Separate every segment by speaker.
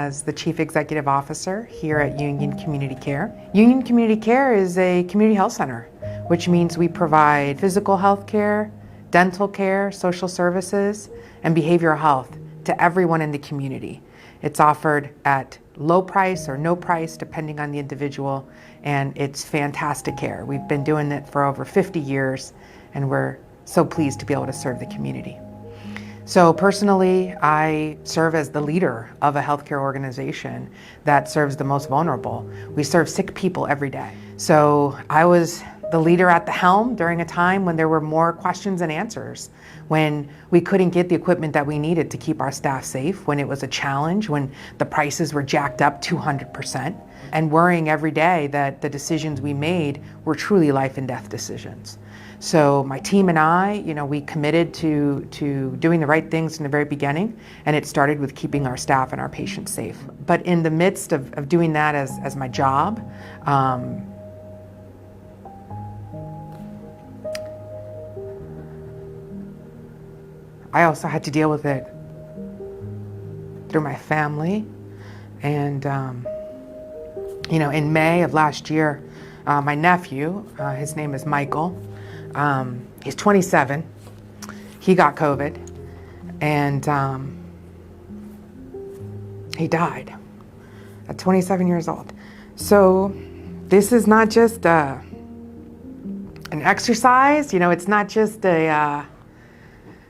Speaker 1: as the Chief Executive Officer here at Union Community Care. Union Community Care is a community health center, which means we provide physical health care, dental care, social services, and behavioral health to everyone in the community. It's offered at low price or no price, depending on the individual, and it's fantastic care. We've been doing it for over 50 years, and we're so pleased to be able to serve the community. So personally, I serve as the leader of a healthcare organization that serves the most vulnerable. We serve sick people every day. So I was the leader at the helm during a time when there were more questions than answers, when we couldn't get the equipment that we needed to keep our staff safe, when it was a challenge, when the prices were jacked up 200%, and worrying every day that the decisions we made were truly life and death decisions. So my team and I, we committed to doing the right things in the very beginning, and it started with keeping our staff and our patients safe. But in the midst of doing that as my job, I also had to deal with it through my family. And, in May of last year, my nephew, his name is Michael, he's 27, he got COVID, and he died at 27 years old. So this is not just an exercise, it's not just an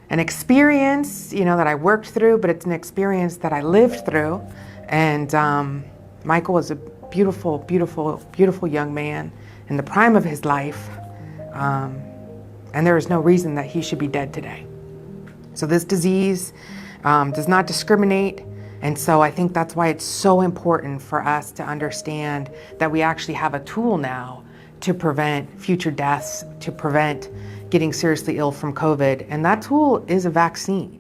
Speaker 1: experience, that I worked through, but it's an experience that I lived through. And Michael was a beautiful, beautiful, beautiful young man in the prime of his life. And there is no reason that he should be dead today. So this disease does not discriminate. And so I think that's why it's so important for us to understand that we actually have a tool now to prevent future deaths, to prevent getting seriously ill from COVID. And that tool is a vaccine.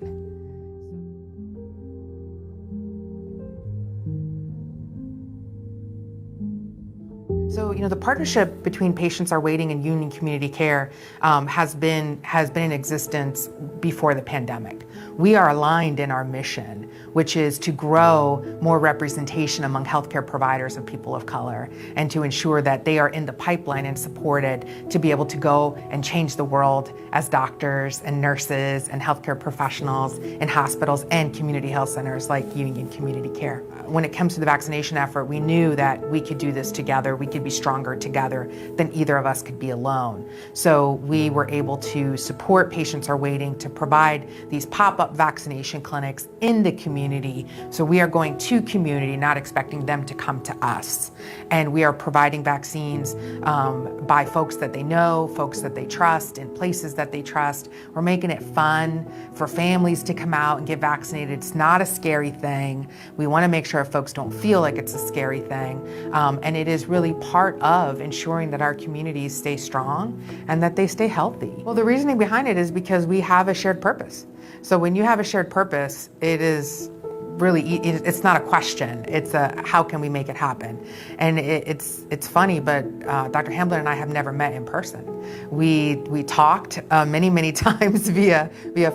Speaker 1: So, the partnership between Patients Are Waiting and Union Community Care has been in existence before the pandemic. We are aligned in our mission, which is to grow more representation among healthcare providers of people of color, and to ensure that they are in the pipeline and supported to be able to go and change the world as doctors and nurses and healthcare professionals in hospitals and community health centers like Union Community Care. When it comes to the vaccination effort, we knew that we could do this together. We could be stronger together than either of us could be alone. So we were able to support Patients Are Waiting to provide these pop-up vaccination clinics in the community. So we are going to community, not expecting them to come to us. And we are providing vaccines by folks that they know, folks that they trust, in places that they trust. We're making it fun for families to come out and get vaccinated. It's not a scary thing. We want to make sure folks don't feel like it's a scary thing. And it is really part of ensuring that our communities stay strong and that they stay healthy. Well, the reasoning behind it is because we have a shared purpose. So when you have a shared purpose, it is really, it's not a question, it's a how can we make it happen? And it's funny, but Dr. Hamblin and I have never met in person. We talked many times via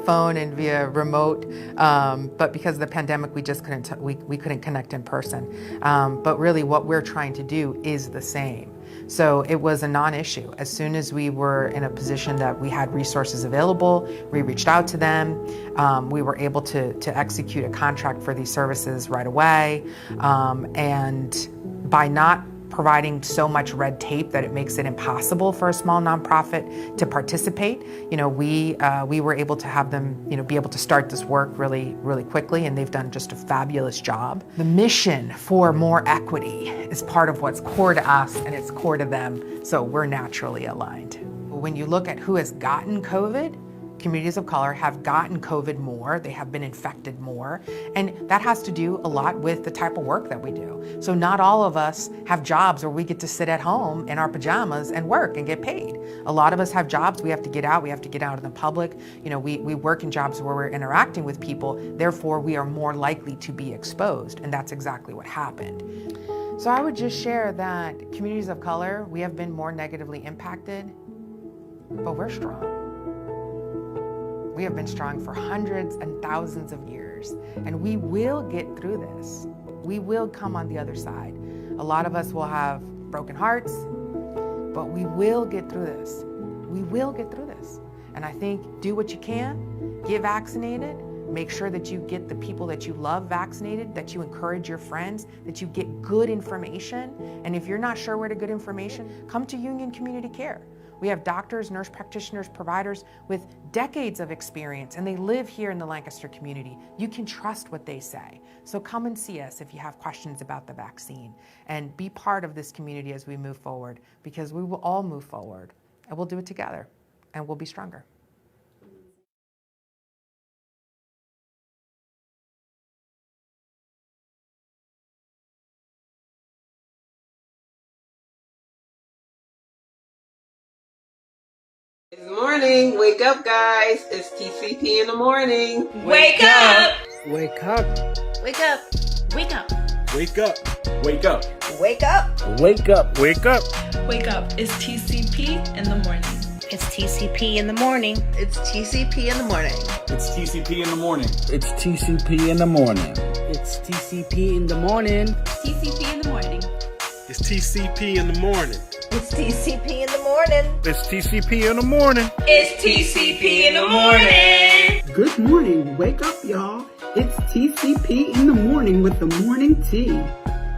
Speaker 1: phone and via remote, but because of the pandemic, we just couldn't connect in person. But really what we're trying to do is the same. So it was a non-issue. As soon as we were in a position that we had resources available, we reached out to them. We were able to execute a contract for these services right away. And by not providing so much red tape that it makes it impossible for a small nonprofit to participate, we were able to have them, be able to start this work really quickly, and they've done just a fabulous job. The mission for more equity is part of what's core to us, and it's core to them, so we're naturally aligned. When you look at who has gotten COVID, communities of color have gotten COVID more, they have been infected more, and that has to do a lot with the type of work that we do. So not all of us have jobs where we get to sit at home in our pajamas and work and get paid. A lot of us have jobs, we have to get out in the public. We work in jobs where we're interacting with people, therefore we are more likely to be exposed, and that's exactly what happened. So I would just share that communities of color, we have been more negatively impacted, but we're strong. We have been strong for hundreds and thousands of years, and we will get through this. We will come on the other side. A lot of us will have broken hearts, but we will get through this. We will get through this. And I think do what you can, get vaccinated, make sure that you get the people that you love vaccinated, that you encourage your friends, that you get good information. And if you're not sure where to get information, come to Union Community Care. We have doctors, nurse practitioners, providers with decades of experience, and they live here in the Lancaster community. You can trust what they say. So come and see us if you have questions about the vaccine, and be part of this community as we move forward, because we will all move forward, and we'll do it together, and we'll be stronger.
Speaker 2: Good morning. Wake up, guys. It's TCP in the morning.
Speaker 3: Wake up!
Speaker 4: Wake up.
Speaker 3: Wake up! Wake up!
Speaker 4: Wake up.
Speaker 5: Wake up.
Speaker 3: Wake up!
Speaker 4: Wake up.
Speaker 5: Wake up.
Speaker 6: Wake up. It's TCP in the morning.
Speaker 3: It's TCP in the morning.
Speaker 7: It's TCP in the morning.
Speaker 5: It's TCP in the morning.
Speaker 4: It's TCP in the morning.
Speaker 8: It's TCP in the morning.
Speaker 6: TCP in the morning.
Speaker 9: It's TCP in the morning.
Speaker 7: It's TCP in the morning.
Speaker 9: It's TCP in the morning.
Speaker 6: It's TCP in the morning.
Speaker 10: Good morning. Wake up, y'all. It's TCP in the morning with the morning tea.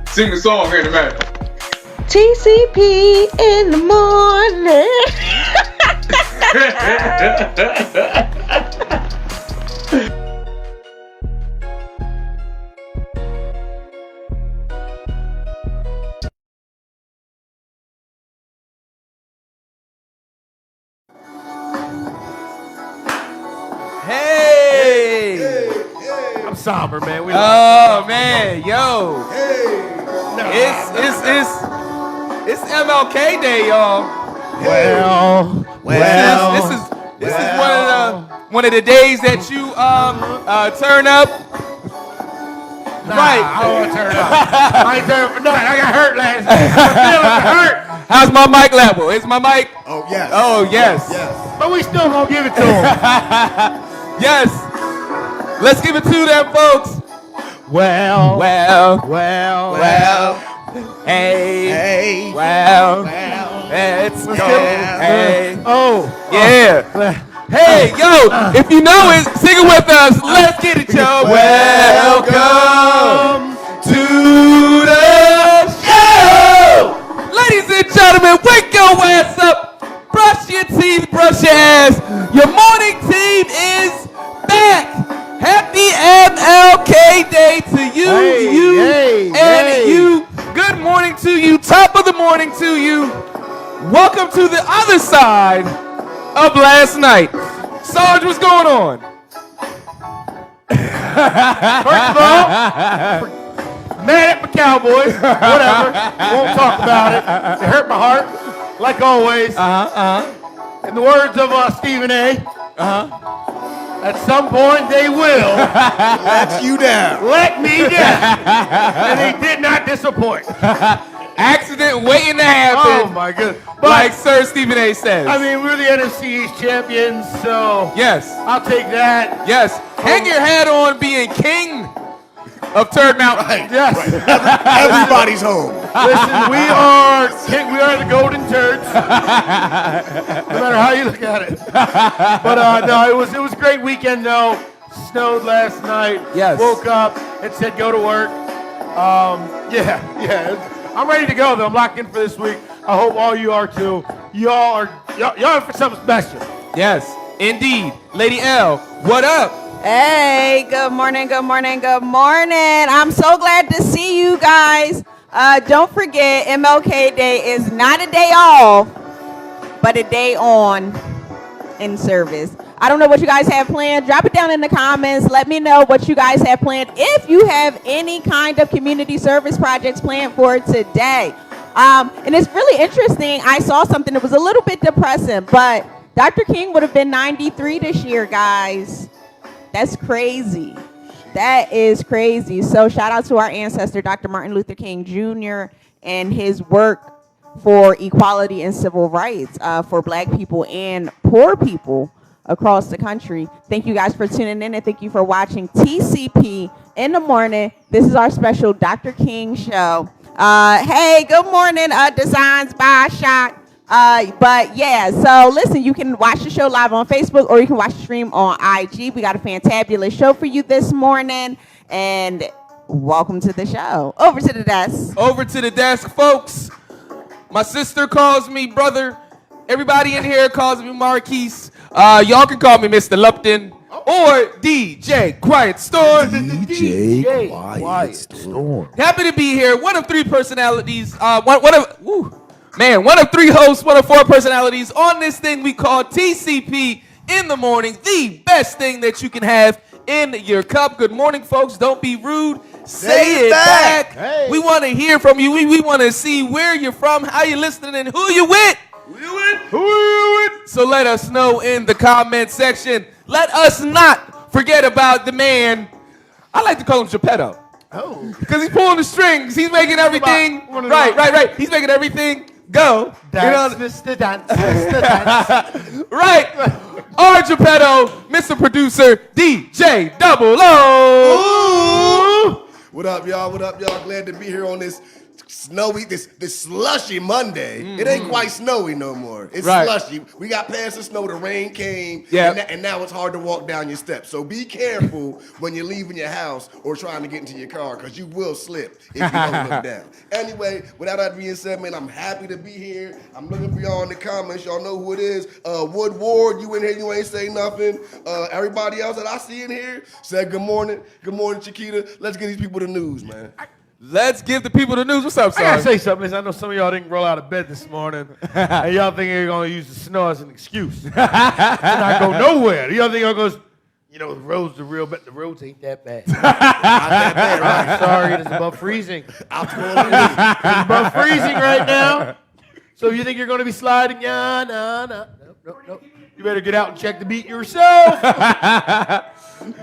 Speaker 5: Sing the song here in a minute.
Speaker 7: TCP in the morning.
Speaker 9: I'm somber, man.
Speaker 11: Oh man, yo! It's MLK Day, y'all. This is one of the days that you turn up. Right.
Speaker 9: I don't want to turn up. I ain't turning for nothing. I got hurt last night. My feelings are hurt.
Speaker 11: How's my mic level? Is my mic?
Speaker 9: Oh, yes.
Speaker 11: Oh yes.
Speaker 9: Yes. But we still gonna give it to him.
Speaker 11: Yes. Let's give it to them, folks.
Speaker 9: Well.
Speaker 11: Hey. Well. Let's go. Hey.
Speaker 9: Oh.
Speaker 11: Yeah. Hey, yo, if you know it, sing it with us. Let's get it, yo. Welcome to the show. Ladies and gentlemen, wake your ass up. Brush your teeth, brush your ass. Your morning team is back. Happy MLK Day to you, you. Good morning to you. Top of the morning to you. Welcome to the other side of last night. Sarge, what's going on?
Speaker 9: First of all, mad at my Cowboys. Whatever. Won't talk about it. It hurt my heart, like always. In the words of Stephen A. At some point they will
Speaker 4: Let you down.
Speaker 9: let me down. And they did not disappoint.
Speaker 11: Accident waiting to happen.
Speaker 9: Oh my goodness.
Speaker 11: Like Sir Stephen A. says.
Speaker 9: I mean, we're the NFC East champions, so
Speaker 11: yes.
Speaker 9: I'll take that.
Speaker 11: Yes. Hang your hat on being king of Turd Mountain.
Speaker 4: Right.
Speaker 9: Yes.
Speaker 4: Right. Everybody's home.
Speaker 9: Listen, we are the golden turds. No matter how you look at it. But no, it was a great weekend though. Snowed last night.
Speaker 11: Yes.
Speaker 9: Woke up and said go to work. Yeah. I'm ready to go though. I'm locked in for this week. I hope all you are too. Y'all are for something special.
Speaker 11: Yes, indeed. Lady L, what up?
Speaker 7: Hey, good morning. I'm so glad to see you guys. Don't forget, MLK Day is not a day off, but a day on in service. I don't know what you guys have planned. Drop it down in the comments. Let me know what you guys have planned. If you have any kind of community service projects planned for today. And it's really interesting. I saw something that was a little bit depressing, but Dr. King would have been 93 this year, guys. That's crazy. That is crazy. So shout out to our ancestor, Dr. Martin Luther King Jr. and his work for equality and civil rights for Black people and poor people across the country. Thank you guys for tuning in, and thank you for watching TCP in the morning. This is our special Dr. King show. Hey, good morning, Designs by Shot. But yeah, so listen, you can watch the show live on Facebook or you can watch the stream on IG. We got a fantabulous show for you this morning, and welcome to the show. Over to the desk.
Speaker 11: Over to the desk, folks. My sister calls me brother. Everybody in here calls me Marquise. Y'all can call me Mr. Lupton or DJ Quiet Storm.
Speaker 4: DJ Quiet Storm.
Speaker 11: Happy to be here. One of three personalities. One of three hosts, one of four personalities on this thing we call TCP in the morning. The best thing that you can have in your cup. Good morning, folks. Don't be rude. Say it back.
Speaker 9: Hey.
Speaker 11: We want to hear from you. We want to see where you're from, how you're listening, and who you with. So let us know in the comment section. Let us not forget about the man. I like to call him Geppetto. Oh. Because he's pulling the strings. He's making everything. Right. He's making everything go.
Speaker 9: Dance, Mr. Dance, Mr. Dance.
Speaker 11: Right. Our Geppetto, Mr. Producer, DJ Double O.
Speaker 4: Ooh. What up, y'all? Glad to be here on this snowy, this slushy Monday. It ain't quite snowy no more. It's slushy. We got past the snow. The rain came, and now it's hard to walk down your steps. So be careful when you're leaving your house or trying to get into your car, because you will slip if you don't look down. Anyway, without that being said, man, I'm happy to be here. I'm looking for y'all in the comments. Y'all know who it is. Wood Ward, you in here, you ain't say nothing. Everybody else that I see in here said good morning. Good morning, Chiquita. Let's get these people the news, man.
Speaker 11: Let's give the people the news. What's up, son?
Speaker 9: I gotta say something. Listen, I know some of y'all didn't roll out of bed this morning, and y'all think you're gonna use the snow as an excuse to not go nowhere. Y'all think y'all goes, the roads are real, but the roads ain't that bad. Not that bad, right? Sorry, it's above freezing. It's above freezing right now. So if you think you're gonna be sliding, no. You better get out and check the beat yourself.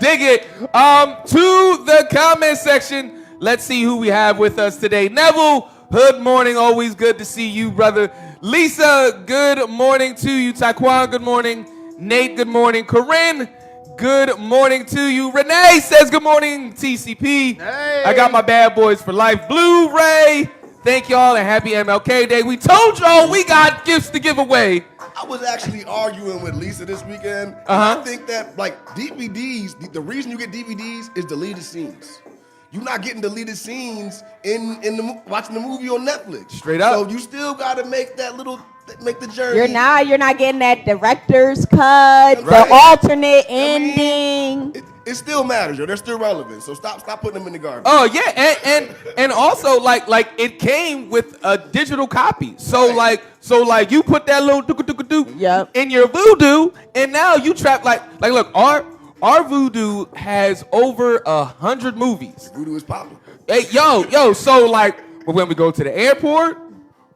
Speaker 11: Dig it. To the comment section. Let's see who we have with us today. Neville, good morning. Always good to see you, brother. Lisa, good morning to you. Taekwon, good morning. Nate, good morning. Corinne, good morning to you. Renee says good morning, TCP.
Speaker 9: Hey.
Speaker 11: I got my bad boys for life. Blu-ray, thank y'all and happy MLK Day. We told y'all we got gifts to give away.
Speaker 4: I was actually arguing with Lisa this weekend. I think that, DVDs, the reason you get DVDs is deleted scenes. You're not getting deleted scenes in watching the movie on Netflix. Straight up. So you still got to make the journey.
Speaker 7: You're not getting that director's cut, the alternate ending.
Speaker 4: It still matters, yo. They're still relevant. So stop putting them in the garbage.
Speaker 11: Oh yeah, and also like it came with a digital copy. So you put that little doo in your Voodoo, and now you trap like look, our Voodoo has over 100 movies.
Speaker 4: Voodoo is popular.
Speaker 11: Hey, yo, so when we go to the airport,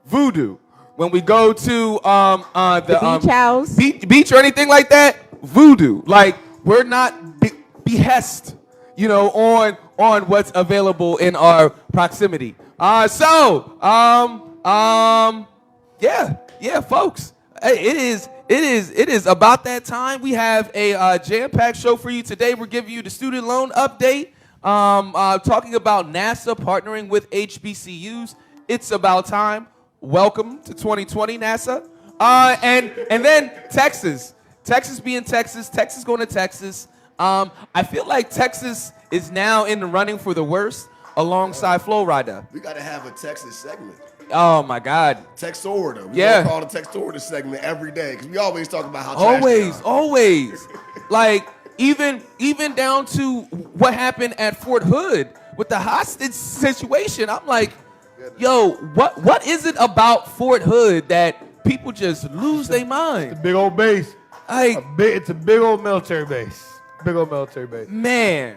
Speaker 11: Voodoo. When we go to the
Speaker 7: beach house,
Speaker 11: beach or anything like that, Voodoo. Like we're not behest, on what's available in our proximity. Yeah, folks. It is about that time. We have a jam-packed show for you today. We're giving you the student loan update, talking about NASA partnering with HBCUs. It's about time. Welcome to 2020, NASA. And then Texas. Texas being Texas. Texas going to Texas. I feel like Texas is now in the running for the worst alongside Florida.
Speaker 4: We got to have a Texas segment.
Speaker 11: Oh my God.
Speaker 4: Texorida. We gonna call the Texorida segment every day because we always talk about how
Speaker 11: always. Like even down to what happened at Fort Hood with the hostage situation. I'm like, yo, what is it about Fort Hood that people just lose their mind?
Speaker 9: It's a big old base. It's a big old military base.
Speaker 11: Man.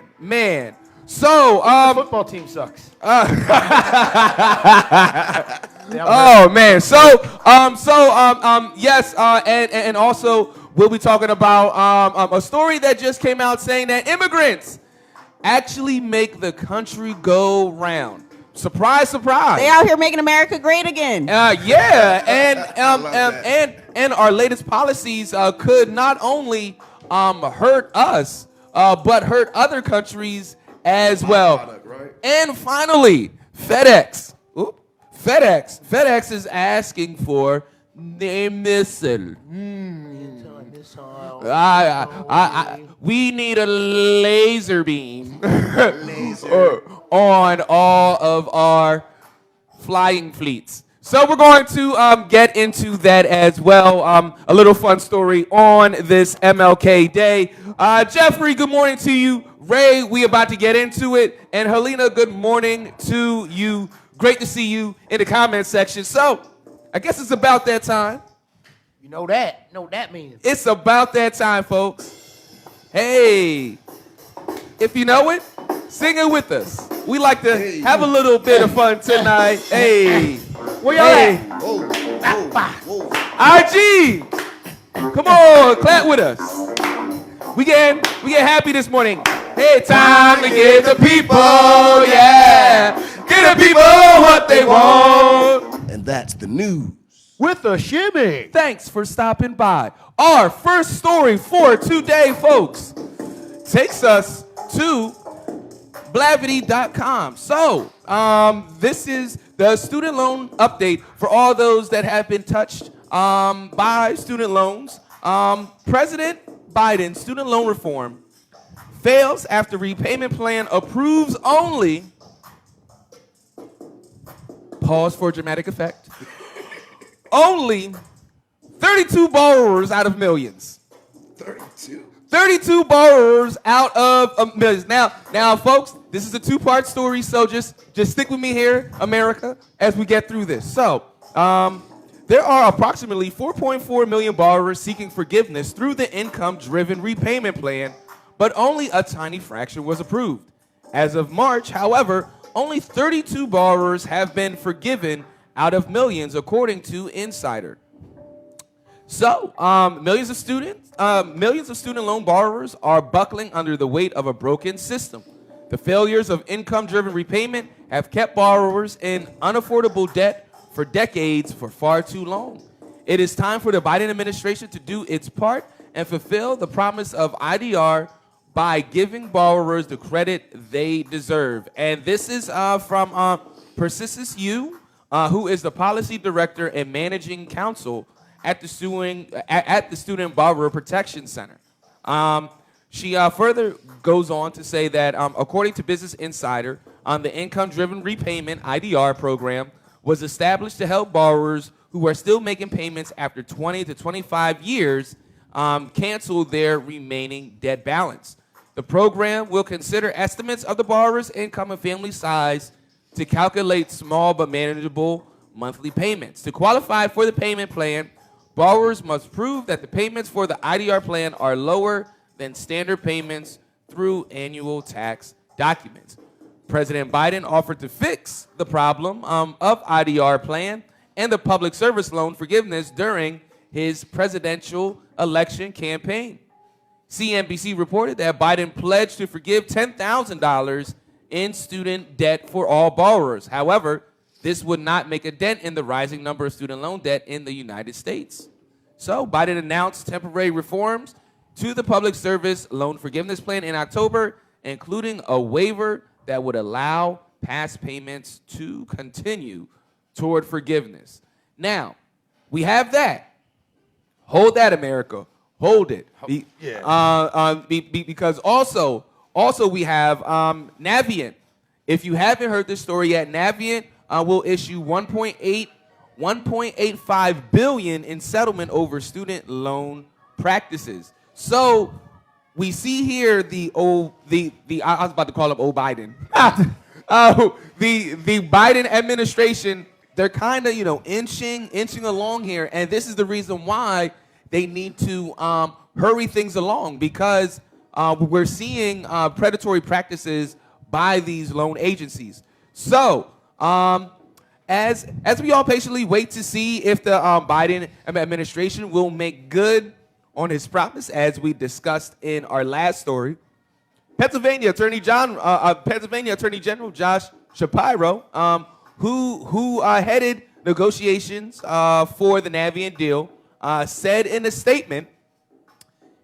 Speaker 11: So,
Speaker 9: the football team sucks.
Speaker 11: Oh man. Yes. And also we'll be talking about a story that just came out saying that immigrants actually make the country go round. Surprise, surprise.
Speaker 7: They out here making America great again.
Speaker 11: And our latest policies could not only hurt us, but hurt other countries as well.
Speaker 4: Product, right?
Speaker 11: And finally, FedEx. FedEx is asking for a missile. We need a laser beam on all of our flying fleets. So we're going to get into that as well. A little fun story on this MLK Day. Jeffrey, good morning to you. Ray, we about to get into it. And Helena, good morning to you. Great to see you in the comment section. So I guess it's about that time.
Speaker 9: You know that. Know what that means.
Speaker 11: It's about that time, folks. Hey, if you know it, sing it with us. We like to have a little bit of fun tonight. Hey.
Speaker 9: Where y'all at?
Speaker 4: Whoa.
Speaker 11: IG, come on, clap with us. We get happy this morning. Hey, time to give the people, yeah. Give the people what they want.
Speaker 4: And that's the news.
Speaker 9: With a shimmy.
Speaker 11: Thanks for stopping by. Our first story for today, folks, takes us to Blavity.com. So, this is the student loan update for all those that have been touched by student loans. President Biden's student loan reform fails after repayment plan approves only, pause for dramatic effect, only 32 borrowers out of millions. 32 borrowers out of millions. Now, folks, this is a two-part story, so just stick with me here, America, as we get through this. So, there are approximately 4.4 million borrowers seeking forgiveness through the income-driven repayment plan, but only a tiny fraction was approved. As of March, however, only 32 borrowers have been forgiven out of millions, according to Insider. So, millions of student loan borrowers are buckling under the weight of a broken system. The failures of income-driven repayment have kept borrowers in unaffordable debt for decades for far too long. It is time for the Biden administration to do its part and fulfill the promise of IDR by giving borrowers the credit they deserve. And this is from Persistence U, who is the policy director and managing counsel at the Student Borrower Protection Center. She further goes on to say that according to Business Insider, the income-driven repayment IDR program was established to help borrowers who are still making payments after 20 to 25 years cancel their remaining debt balance. The program will consider estimates of the borrower's income and family size to calculate small but manageable monthly payments. To qualify for the payment plan, borrowers must prove that the payments for the IDR plan are lower than standard payments through annual tax documents. President Biden offered to fix the problem of IDR plan and the public service loan forgiveness during his presidential election campaign. CNBC reported that Biden pledged to forgive $10,000 in student debt for all borrowers. However, this would not make a dent in the rising number of student loan debt in the United States. So Biden announced temporary reforms to the public service loan forgiveness plan in October, including a waiver that would allow past payments to continue toward forgiveness. Now, we have that. Hold that, America. Hold it. Because also we have Navient. If you haven't heard this story yet, Navient will issue $1.85 billion in settlement over student loan practices. So we see here I was about to call him old Biden. The Biden administration, they're kind of inching along here, and this is the reason why they need to hurry things along, because we're seeing predatory practices by these loan agencies. So as we all patiently wait to see if the Biden administration will make good on his promise, as we discussed in our last story, Pennsylvania Attorney General Josh Shapiro, who headed negotiations for the Navient deal, said in a statement,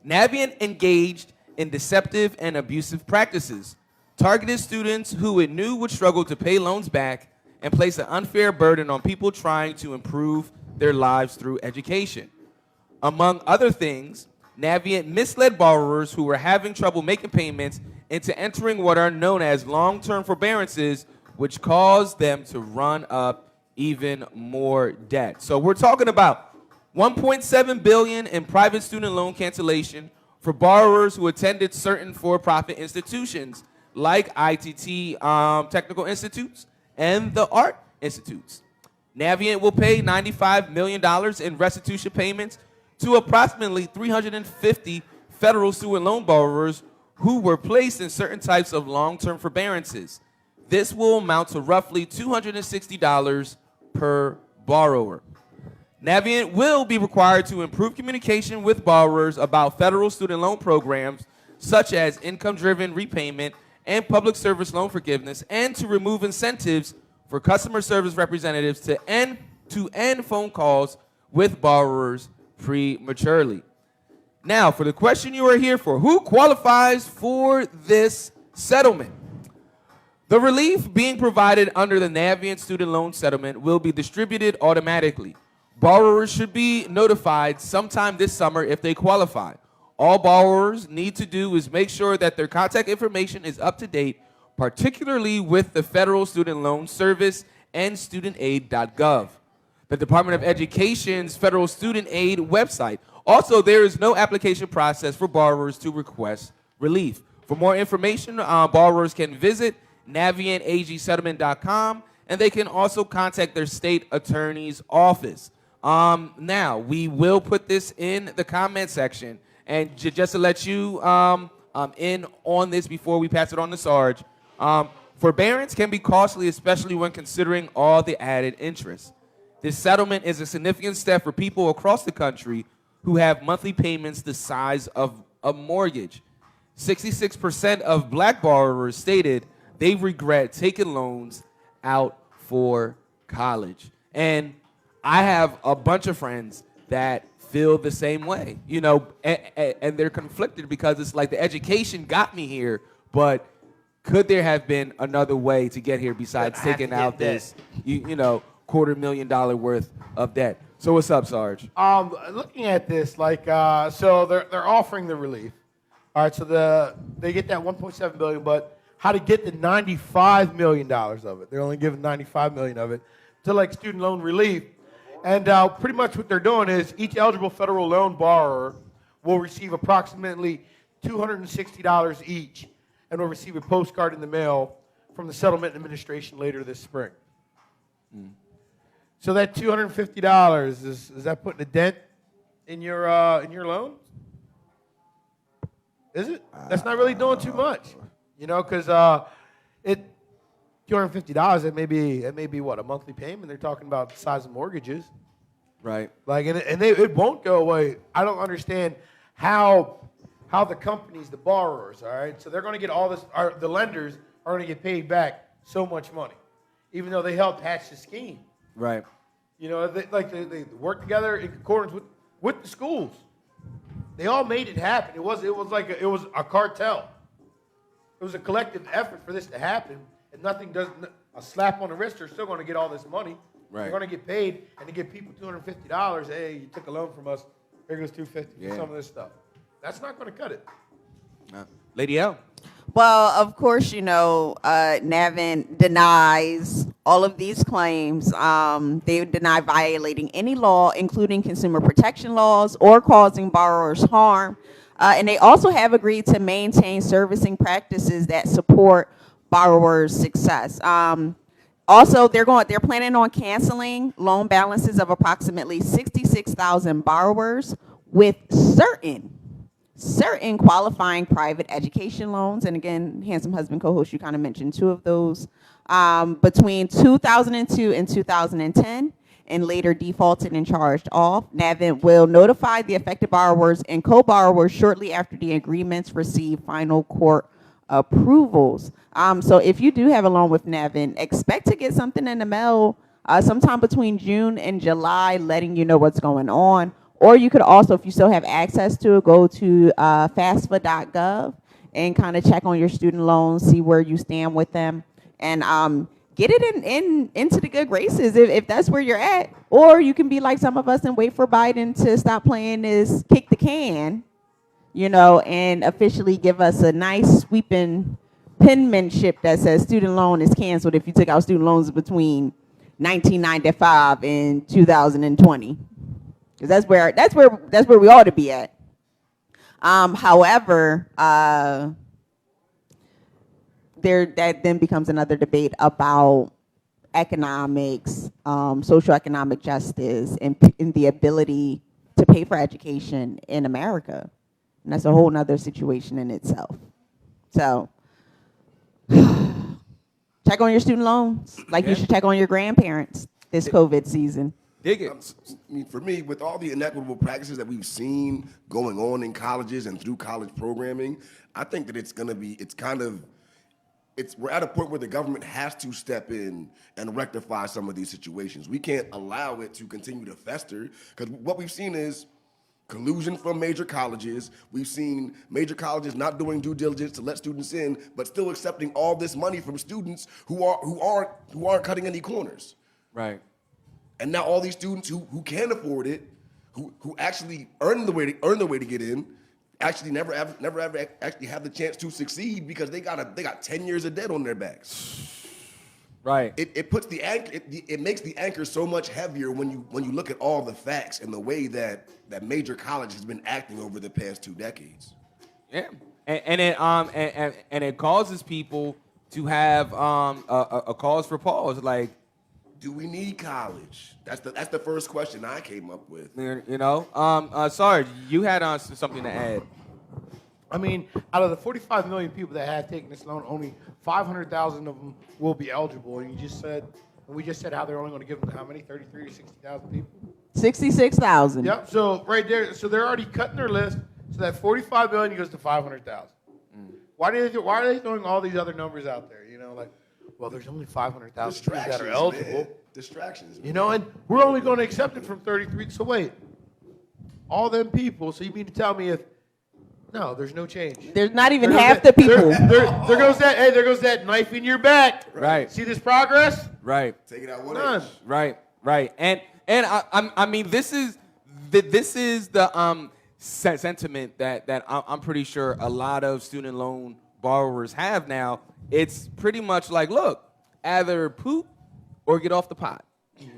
Speaker 11: Navient engaged in deceptive and abusive practices, targeted students who it knew would struggle to pay loans back and place an unfair burden on people trying to improve their lives through education. Among other things, Navient misled borrowers who were having trouble making payments into entering what are known as long-term forbearances, which caused them to run up even more debt. So we're talking about $1.7 billion in private student loan cancellation for borrowers who attended certain for-profit institutions like ITT technical institutes and the art institutes. Navient will pay $95 million in restitution payments to approximately 350 federal student loan borrowers who were placed in certain types of long-term forbearances. This will amount to roughly $260 per borrower. Navient will be required to improve communication with borrowers about federal student loan programs such as income-driven repayment and public service loan forgiveness, and to remove incentives for customer service representatives to end phone calls with borrowers prematurely. Now, for the question you are here for, who qualifies for this settlement? The relief being provided under the Navient student loan settlement will be distributed automatically. Borrowers should be notified sometime this summer if they qualify. All borrowers need to do is make sure that their contact information is up to date, particularly with the Federal Student Loan Service and studentaid.gov, the Department of Education's Federal Student Aid website. Also, there is no application process for borrowers to request relief. For more information, borrowers can visit navientagsettlement.com, and they can also contact their state attorney's office. Now, we will put this in the comment section, and just to let you in on this before we pass it on to Sarge, forbearance can be costly, especially when considering all the added interest. This settlement is a significant step for people across the country who have monthly payments the size of a mortgage. 66% of black borrowers stated they regret taking loans out for college. And I have a bunch of friends that feel the same way, you know, and they're conflicted because it's like the education got me here, but could there have been another way to get here besides taking out this, you know, $250,000 worth of debt? So what's up, Sarge?
Speaker 9: Looking at this, like, so they're offering the relief. All right, so they get that $1.7 billion, but how to get the $95 million of it? They're only giving $95 million of it to like student loan relief. And pretty much what they're doing is each eligible federal loan borrower will receive approximately $260 each and will receive a postcard in the mail from the settlement administration later this spring. So that $250, is that putting a dent in your loan? Is it? That's not really doing too much, you know, because $250, it may be what, a monthly payment? They're talking about the size of mortgages.
Speaker 11: Right.
Speaker 9: Like, it won't go away. I don't understand how the companies, the borrowers, all right, so they're going to get all this, the lenders are going to get paid back so much money, even though they helped hatch the scheme.
Speaker 11: Right.
Speaker 9: You know, they work together in accordance with the schools. They all made it happen. It was a cartel. It was a collective effort for this to happen, and a slap on the wrist, they're still going to get all this money.
Speaker 11: Right.
Speaker 9: They're going to get paid, and to give people $250, hey, you took a loan from us, here goes $250 for some of this stuff. That's not going to cut it.
Speaker 11: Lady L.
Speaker 7: Well, of course, you know, Navient denies all of these claims. They deny violating any law, including consumer protection laws, or causing borrowers harm. And they also have agreed to maintain servicing practices that support borrowers' success. Also, they're planning on canceling loan balances of approximately 66,000 borrowers with certain qualifying private education loans. And again, Handsome Husband co-host, you kind of mentioned two of those, between 2002 and 2010, and later defaulted and charged off. Navient will notify the affected borrowers and co-borrowers shortly after the agreements receive final court approvals. So if you do have a loan with Navient, expect to get something in the mail sometime between June and July letting you know what's going on. Or you could also, if you still have access to it, go to FAFSA.gov and kind of check on your student loans, see where you stand with them, and get it into the good graces if that's where you're at. Or you can be like some of us and wait for Biden to stop playing this kick the can, and officially give us a nice sweeping penmanship that says student loan is canceled if you took out student loans between 1995 and 2020, because that's where we ought to be at. However, that then becomes another debate about economics, socioeconomic justice, and the ability to pay for education in America, and that's a whole nother situation in itself. So. Check on your student loans like you should check on your grandparents this COVID season.
Speaker 11: Dig it.
Speaker 4: I mean, for me, with all the inequitable practices that we've seen going on in colleges and through college programming, I think that we're at a point where the government has to step in and rectify some of these situations. We can't allow it to continue to fester, because what we've seen is collusion from major colleges. We've seen major colleges not doing due diligence to let students in, but still accepting all this money from students who aren't cutting any corners.
Speaker 11: Right.
Speaker 4: And now all these students who can afford it, who actually earn their way to get in, actually never ever actually have the chance to succeed because they got 10 years of debt on their backs.
Speaker 11: Right.
Speaker 4: It puts the anchor. It makes the anchor so much heavier when you look at all the facts and the way that major college has been acting over the past 2 decades.
Speaker 11: Yeah, and it causes people to have a cause for pause. Like,
Speaker 4: do we need college? That's the first question I came up with.
Speaker 11: Sarge, you had something to add.
Speaker 9: I mean, out of the 45 million people that have taken this loan, only 500,000 of them will be eligible. And we just said how they're only going to give them how many? 33 to 60,000 people?
Speaker 7: 66,000.
Speaker 9: Yep. So right there, so they're already cutting their list. So that 45 million goes to 500,000. Why are they throwing all these other numbers out there? Well, there's only 500,000 people that are eligible.
Speaker 4: Man. Distractions. Man.
Speaker 9: And we're only going to accept it from 33. So wait, all them people. So you mean to tell me no, there's no change.
Speaker 7: There's not even half the people.
Speaker 9: There goes that knife in your back.
Speaker 11: Right.
Speaker 9: See this progress?
Speaker 11: Right.
Speaker 4: Take it out one
Speaker 9: None.
Speaker 4: inch.
Speaker 11: Right. And I mean, this is the sentiment that I'm pretty sure a lot of student loan borrowers have now. It's pretty much like, look, either poop or get off the pot.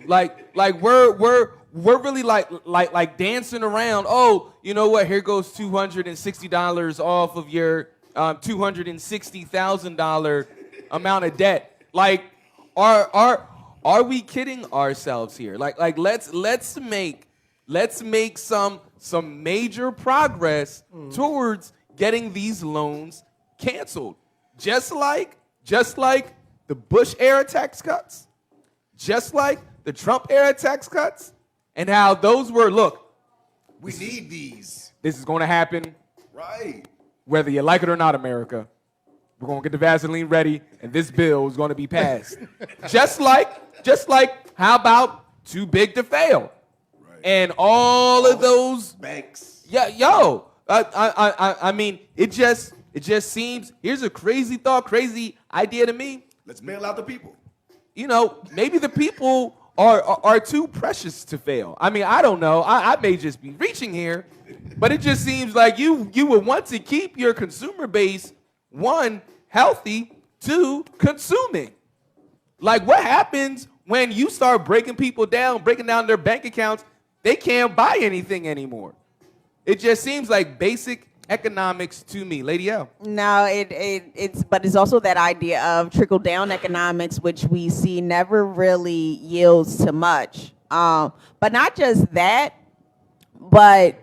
Speaker 11: Like we're really like dancing around. Oh, you know what? Here goes $260 off of your $260,000 amount of debt. Like, are we kidding ourselves here? Like let's make some major progress towards getting these loans canceled. Just like the Bush era tax cuts, just like the Trump era tax cuts, and how those were, look,
Speaker 4: we need these.
Speaker 11: This is going to happen.
Speaker 4: Right.
Speaker 11: Whether you like it or not, America. We're going to get the Vaseline ready, and this bill is going to be passed. just like, how about too big to fail? Right. And all of those
Speaker 4: banks.
Speaker 11: Yeah, I mean, it just seems, here's a crazy thought, crazy idea to me.
Speaker 4: Let's bail out the people.
Speaker 11: Maybe the people are too precious to fail. I mean, I don't know. I may just be reaching here, but it just seems like you would want to keep your consumer base, 1, healthy, 2, consuming. Like, what happens when you start breaking down their bank accounts? They can't buy anything anymore. It just seems like basic economics to me. Lady L.
Speaker 7: No, it's also that idea of trickle down economics, which we see never really yields to much. But not just that, but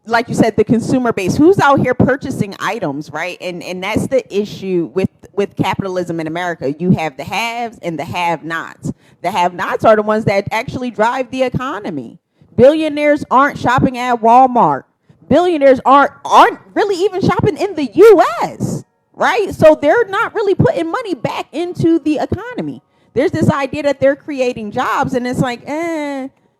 Speaker 7: like you said, the consumer base, who's out here purchasing items, right? And that's the issue with capitalism in America. You have the haves and the have-nots. The have-nots are the ones that actually drive the economy. Billionaires aren't shopping at Walmart. Billionaires aren't really even shopping in the U.S., right? So they're not really putting money back into the economy. There's this idea that they're creating jobs, and it's like,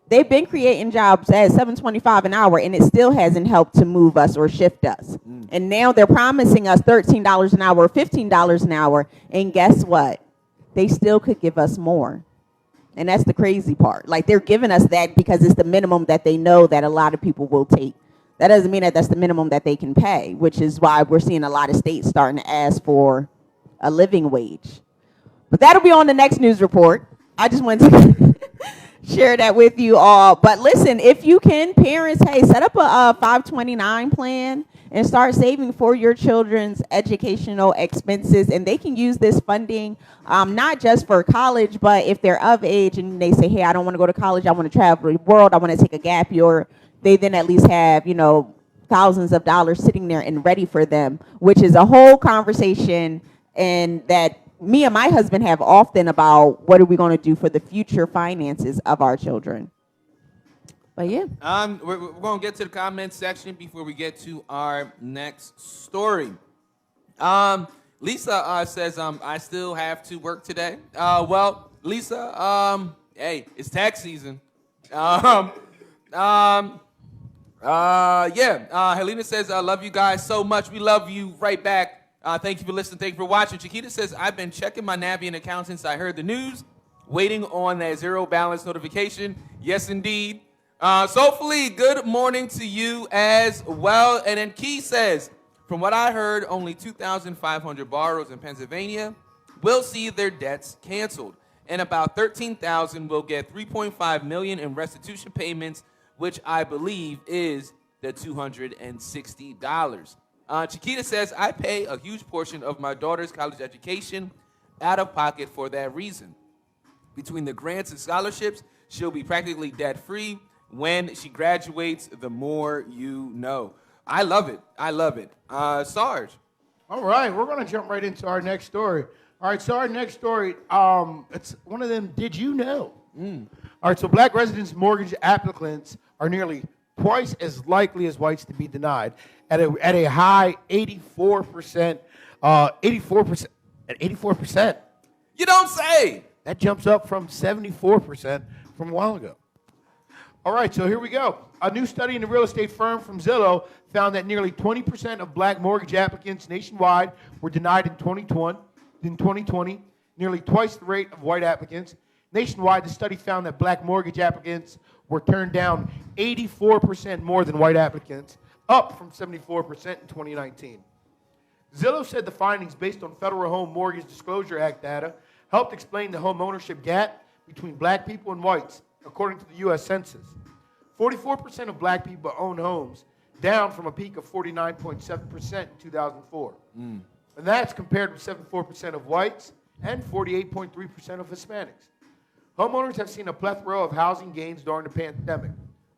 Speaker 7: They've been creating jobs at $7.25 an hour, and it still hasn't helped to move us or shift us. And now they're promising us $13 an hour, $15 an hour, and guess what? They still could give us more. And that's the crazy part. Like, they're giving us that because it's the minimum that they know that a lot of people will take. That doesn't mean that that's the minimum that they can pay, which is why we're seeing a lot of states starting to ask for a living wage. But that'll be on the next news report. I just wanted to share that with you all. But listen, if you can, parents, hey, set up a 529 plan and start saving for your children's educational expenses. And they can use this funding not just for college, but if they're of age and they say, hey, I don't want to go to college, I want to travel the world, I want to take a gap year, they then at least have, thousands of dollars sitting there and ready for them, which is a whole conversation and that me and my husband have often about what are we going to do for the future finances of our children. But yeah.
Speaker 11: We're going to get to the comments section before we get to our next story. Lisa says, I still have to work today. Well, Lisa, hey, it's tax season. Helena says, I love you guys so much. We love you right back. Thank you for listening. Thank you for watching. Chiquita says, I've been checking my Navient account since I heard the news, waiting on that zero balance notification. Yes, indeed. Hopefully, good morning to you as well. And then Key says, from what I heard, only 2,500 borrowers in Pennsylvania will see their debts canceled. And about 13,000 will get $3.5 million in restitution payments, which I believe is the $260. Chiquita says, I pay a huge portion of my daughter's college education out of pocket for that reason. Between the grants and scholarships, she'll be practically debt-free when she graduates. The more you know. I love it. I love it. Sarge.
Speaker 9: All right, we're going to jump right into our next story. All right, so our next story, it's one of them, did you know? All right, so black residents' mortgage applicants are nearly twice as likely as whites to be denied at a high 84%. 84%.
Speaker 11: You don't say.
Speaker 9: That jumps up from 74% from a while ago. All right, so here we go. A new study in the real estate firm from Zillow found that nearly 20% of black mortgage applicants nationwide were denied in 2020, nearly twice the rate of white applicants. Nationwide, the study found that black mortgage applicants were turned down 84% more than white applicants, up from 74% in 2019. Zillow said the findings based on Federal Home Mortgage Disclosure Act data helped explain the home ownership gap between black people and whites, according to the U.S. Census. 44% of black people own homes, down from a peak of 49.7% in 2004. And that's compared with 74% of whites and 48.3% of Hispanics. Homeowners have seen a plethora of housing gains during the pandemic,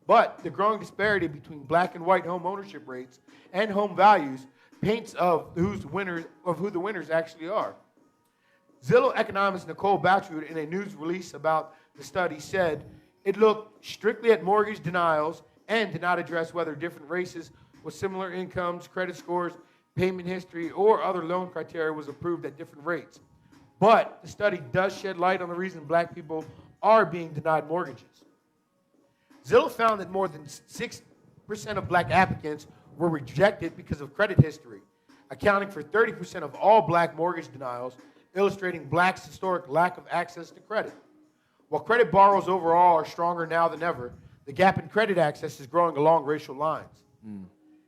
Speaker 9: but the growing disparity between black and white home ownership rates and home values paints of who the winners actually are. Zillow economist Nicole Bouchard, in a news release about the study, said it looked strictly at mortgage denials and did not address whether different races with similar incomes, credit scores, payment history, or other loan criteria was approved at different rates. But the study does shed light on the reason black people are being denied mortgages. Zillow found that more than 6% of black applicants were rejected because of credit history, accounting for 30% of all black mortgage denials, illustrating blacks' historic lack of access to credit. While credit borrowers overall are stronger now than ever, the gap in credit access is growing along racial lines.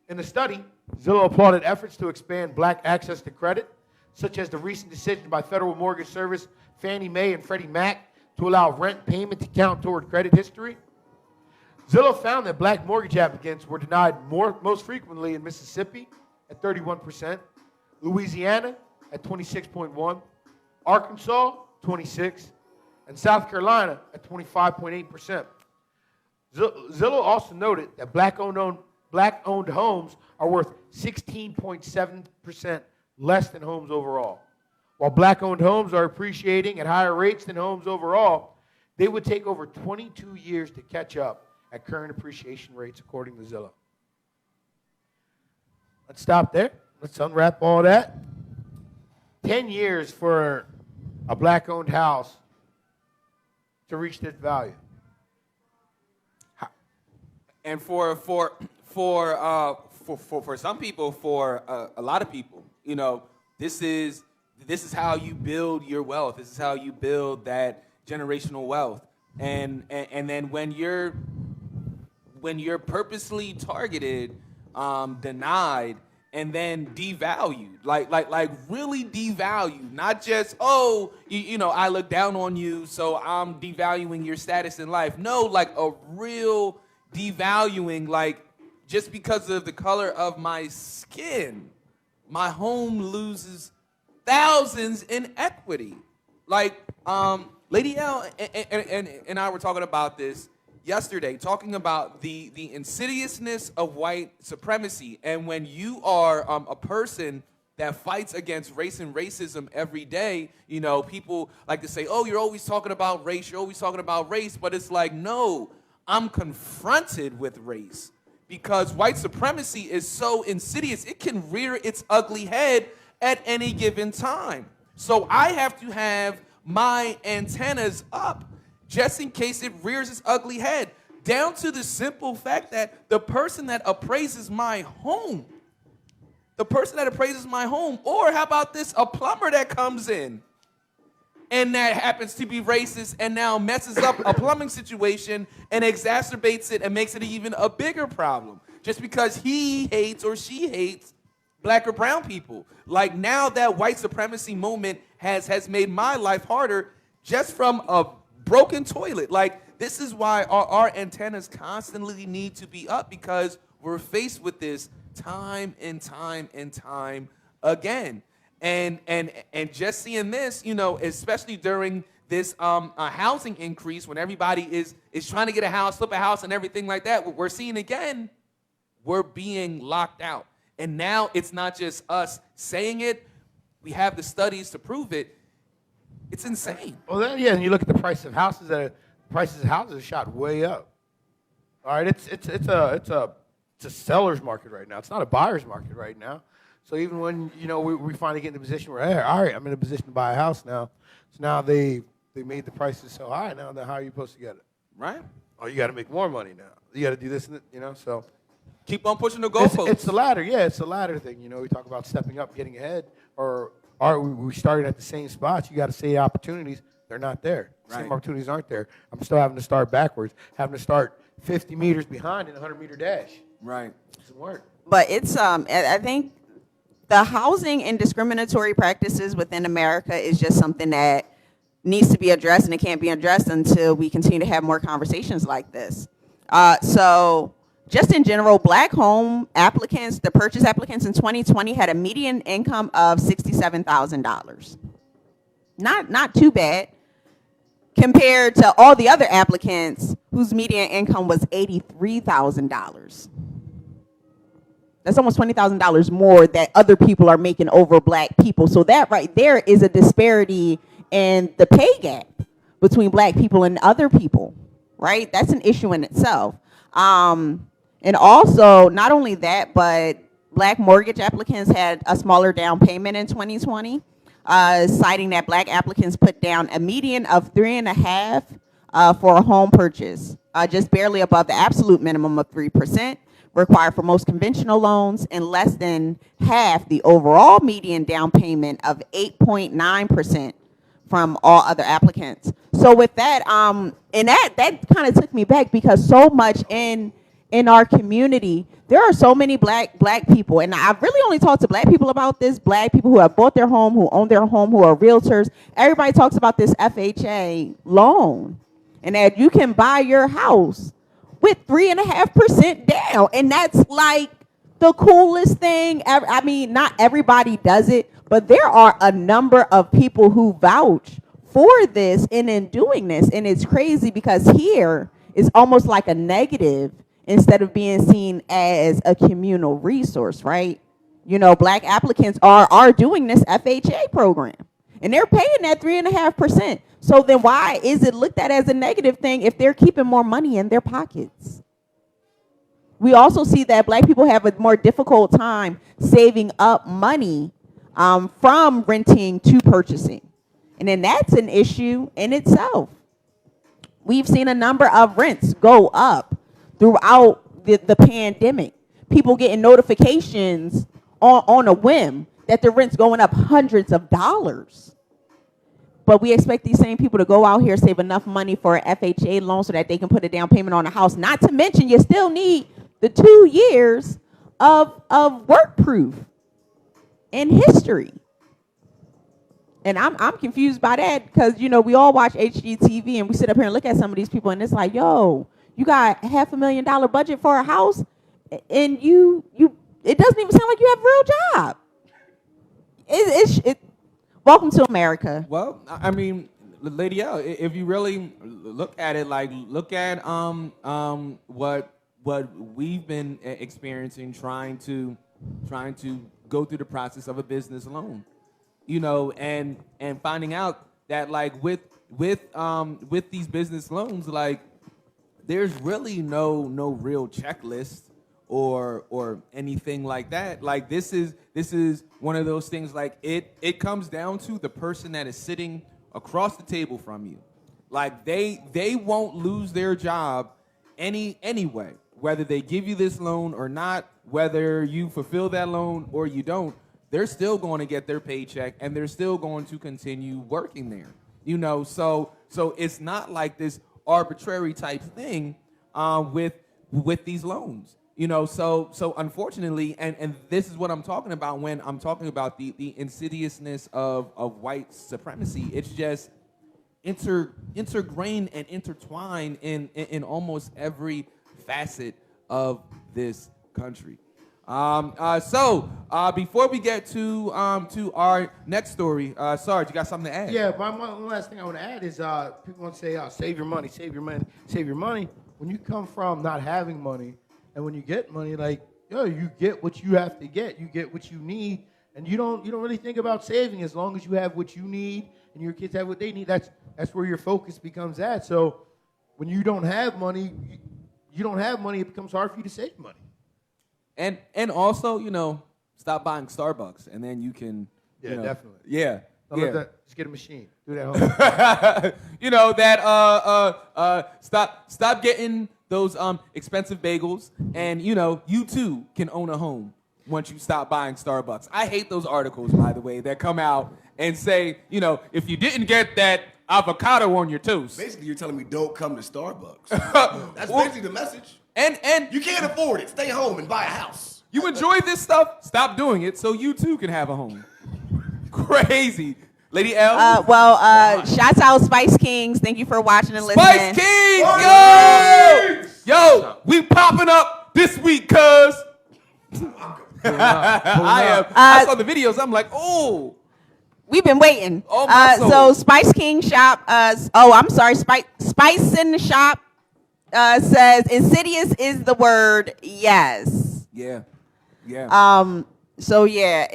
Speaker 9: In the study, Zillow applauded efforts to expand black access to credit, such as the recent decision by Federal Mortgage Service, Fannie Mae, and Freddie Mac to allow rent payment to count toward credit history. Zillow found that black mortgage applicants were denied most frequently in Mississippi at 31%, Louisiana at 26.1%, Arkansas 26%, and South Carolina at 25.8%. Zillow also noted that black-owned homes are worth 16.7% less than homes overall. While black-owned homes are appreciating at higher rates than homes overall, they would take over 22 years to catch up at current appreciation rates, according to Zillow. Let's stop there. Let's unwrap all that. 10 years for a black-owned house to reach this value.
Speaker 11: And for some people, for a lot of people, you know, this is how you build your wealth. This is how you build that generational wealth. And then when you're purposely targeted, denied, and then devalued, like really devalued, not just, oh, you know, I look down on you, so I'm devaluing your status in life. No, like a real devaluing, like just because of the color of my skin, my home loses thousands in equity. Like, Lady L and I were talking about this yesterday, talking about the insidiousness of white supremacy. And when you are a person that fights against race and racism every day, you know, people like to say, oh, you're always talking about race, you're always talking about race. But it's like, no, I'm confronted with race because white supremacy is so insidious. It can rear its ugly head at any given time. So I have to have my antennas up just in case it rears its ugly head, down to the simple fact that the person that appraises my home, or how about this, a plumber that comes in and that happens to be racist and now messes up a plumbing situation and exacerbates it and makes it even a bigger problem just because he hates or she hates black or brown people. Like, now that white supremacy moment has made my life harder just from a broken toilet. Like, this is why our antennas constantly need to be up, because we're faced with this time and time and time again. And just seeing this, you know, especially during this housing increase, when everybody is trying to get a house, flip a house and everything like that, we're seeing again, we're being locked out. And now it's not just us saying it, we have the studies to prove it. It's insane.
Speaker 9: Well, then, yeah, and you look at the price of houses. Prices of houses have shot way up. All right, it's a seller's market right now. It's not a buyer's market right now. So even when, you know, we finally get in a position where, hey, all right, I'm in a position to buy a house now. So now they made the prices so high. Now then how are you supposed to get it?
Speaker 11: Right.
Speaker 9: Oh, you got to make more money now. You got to do this, and you know. So
Speaker 11: keep on pushing the goalposts.
Speaker 9: It's the ladder. Yeah, it's the ladder thing. You know, we talk about stepping up, getting ahead, or we started at the same spots. You got to say opportunities. They're not there.
Speaker 11: Right.
Speaker 9: Same opportunities aren't there. I'm still having to start backwards, having to start 50 meters behind in a 100-meter dash.
Speaker 11: Right.
Speaker 9: It doesn't work.
Speaker 7: But it's I think the housing and discriminatory practices within America is just something that needs to be addressed, and it can't be addressed until we continue to have more conversations like this. So just in general, black home applicants, the purchase applicants in 2020 had a median income of $67,000. Not too bad compared to all the other applicants whose median income was $83,000. That's almost $20,000 more that other people are making over black people. So that right there is a disparity in the pay gap between black people and other people, right? That's an issue in itself. And also, not only that, but black mortgage applicants had a smaller down payment in 2020, citing that black applicants put down a median of 3.5 for a home purchase, just barely above the absolute minimum of 3% required for most conventional loans, and less than half the overall median down payment of 8.9% from all other applicants. So with that, and that kind of took me back, because so much in our community, there are so many black people, and I've really only talked to black people about this, black people who have bought their home, who own their home, who are realtors. Everybody talks about this FHA loan, and that you can buy your house with 3.5% down, and that's like the coolest thing ever. I mean, not everybody does it, but there are a number of people who vouch for this and in doing this, and it's crazy because here is almost like a negative instead of being seen as a communal resource, right? You know, black applicants are doing this FHA program, and they're paying that 3.5%. So then why is it looked at as a negative thing if they're keeping more money in their pockets? We also see that black people have a more difficult time saving up money from renting to purchasing. And then that's an issue in itself. We've seen a number of rents go up throughout the pandemic. People getting notifications on a whim that the rent's going up hundreds of dollars. But we expect these same people to go out here, save enough money for an FHA loan so that they can put a down payment on a house. Not to mention, you still need the 2 years of work proof and history. And I'm confused by that because, you know, we all watch HGTV and we sit up here and look at some of these people and it's like, yo, you got $500,000 budget for a house and it doesn't even sound like you have a real job. Welcome to America.
Speaker 11: Well, I mean, Lady L, if you really look at it, like look at what we've been experiencing trying to go through the process of a business loan, you know, and finding out that like with these business loans, like there's really no real checklist or anything like that. Like this is one of those things, like it comes down to the person that is sitting across the table from you. Like they won't lose their job anyway, whether they give you this loan or not, whether you fulfill that loan or you don't, they're still going to get their paycheck and they're still going to continue working there. You know, so it's not like this arbitrary type thing with these loans. You know, so unfortunately, and this is what I'm talking about when I'm talking about the insidiousness of white supremacy. It's just intergrained and intertwined in almost every facet of this country. So before we get to our next story, Sarge, you got something to add?
Speaker 9: Yeah, but one last thing I want to add is people want to say, save your money, save your money, save your money. When you come from not having money, and when you get money, like, yo, you get what you have to get. You get what you need, and you don't really think about saving as long as you have what you need and your kids have what they need. That's where your focus becomes at. So when you don't have money, it becomes hard for you to save money.
Speaker 11: And also, you know, stop buying Starbucks, and then you can.
Speaker 9: Yeah, definitely.
Speaker 11: Yeah.
Speaker 9: Don't let that, just get a machine. Do that.
Speaker 11: You know that. Stop getting those expensive bagels, and you know you too can own a home once you stop buying Starbucks. I hate those articles, by the way, that come out and say, you know, if you didn't get that avocado on your toast.
Speaker 4: Basically, you're telling me don't come to Starbucks. That's basically the message.
Speaker 11: And
Speaker 4: you can't afford it. Stay home and buy a house.
Speaker 11: You enjoy this stuff. Stop doing it so you too can have a home. Crazy. Lady L?
Speaker 7: Shouts out Spice Kings. Thank you for watching and listening.
Speaker 11: Spice Kings! Yo, we popping up this week, cuz. I saw the videos. I'm like, oh.
Speaker 7: We've been waiting.
Speaker 11: Oh, my soul.
Speaker 7: So Spice King shop, Spice in the shop says insidious is the word, yes.
Speaker 11: Yeah.
Speaker 7: So yeah,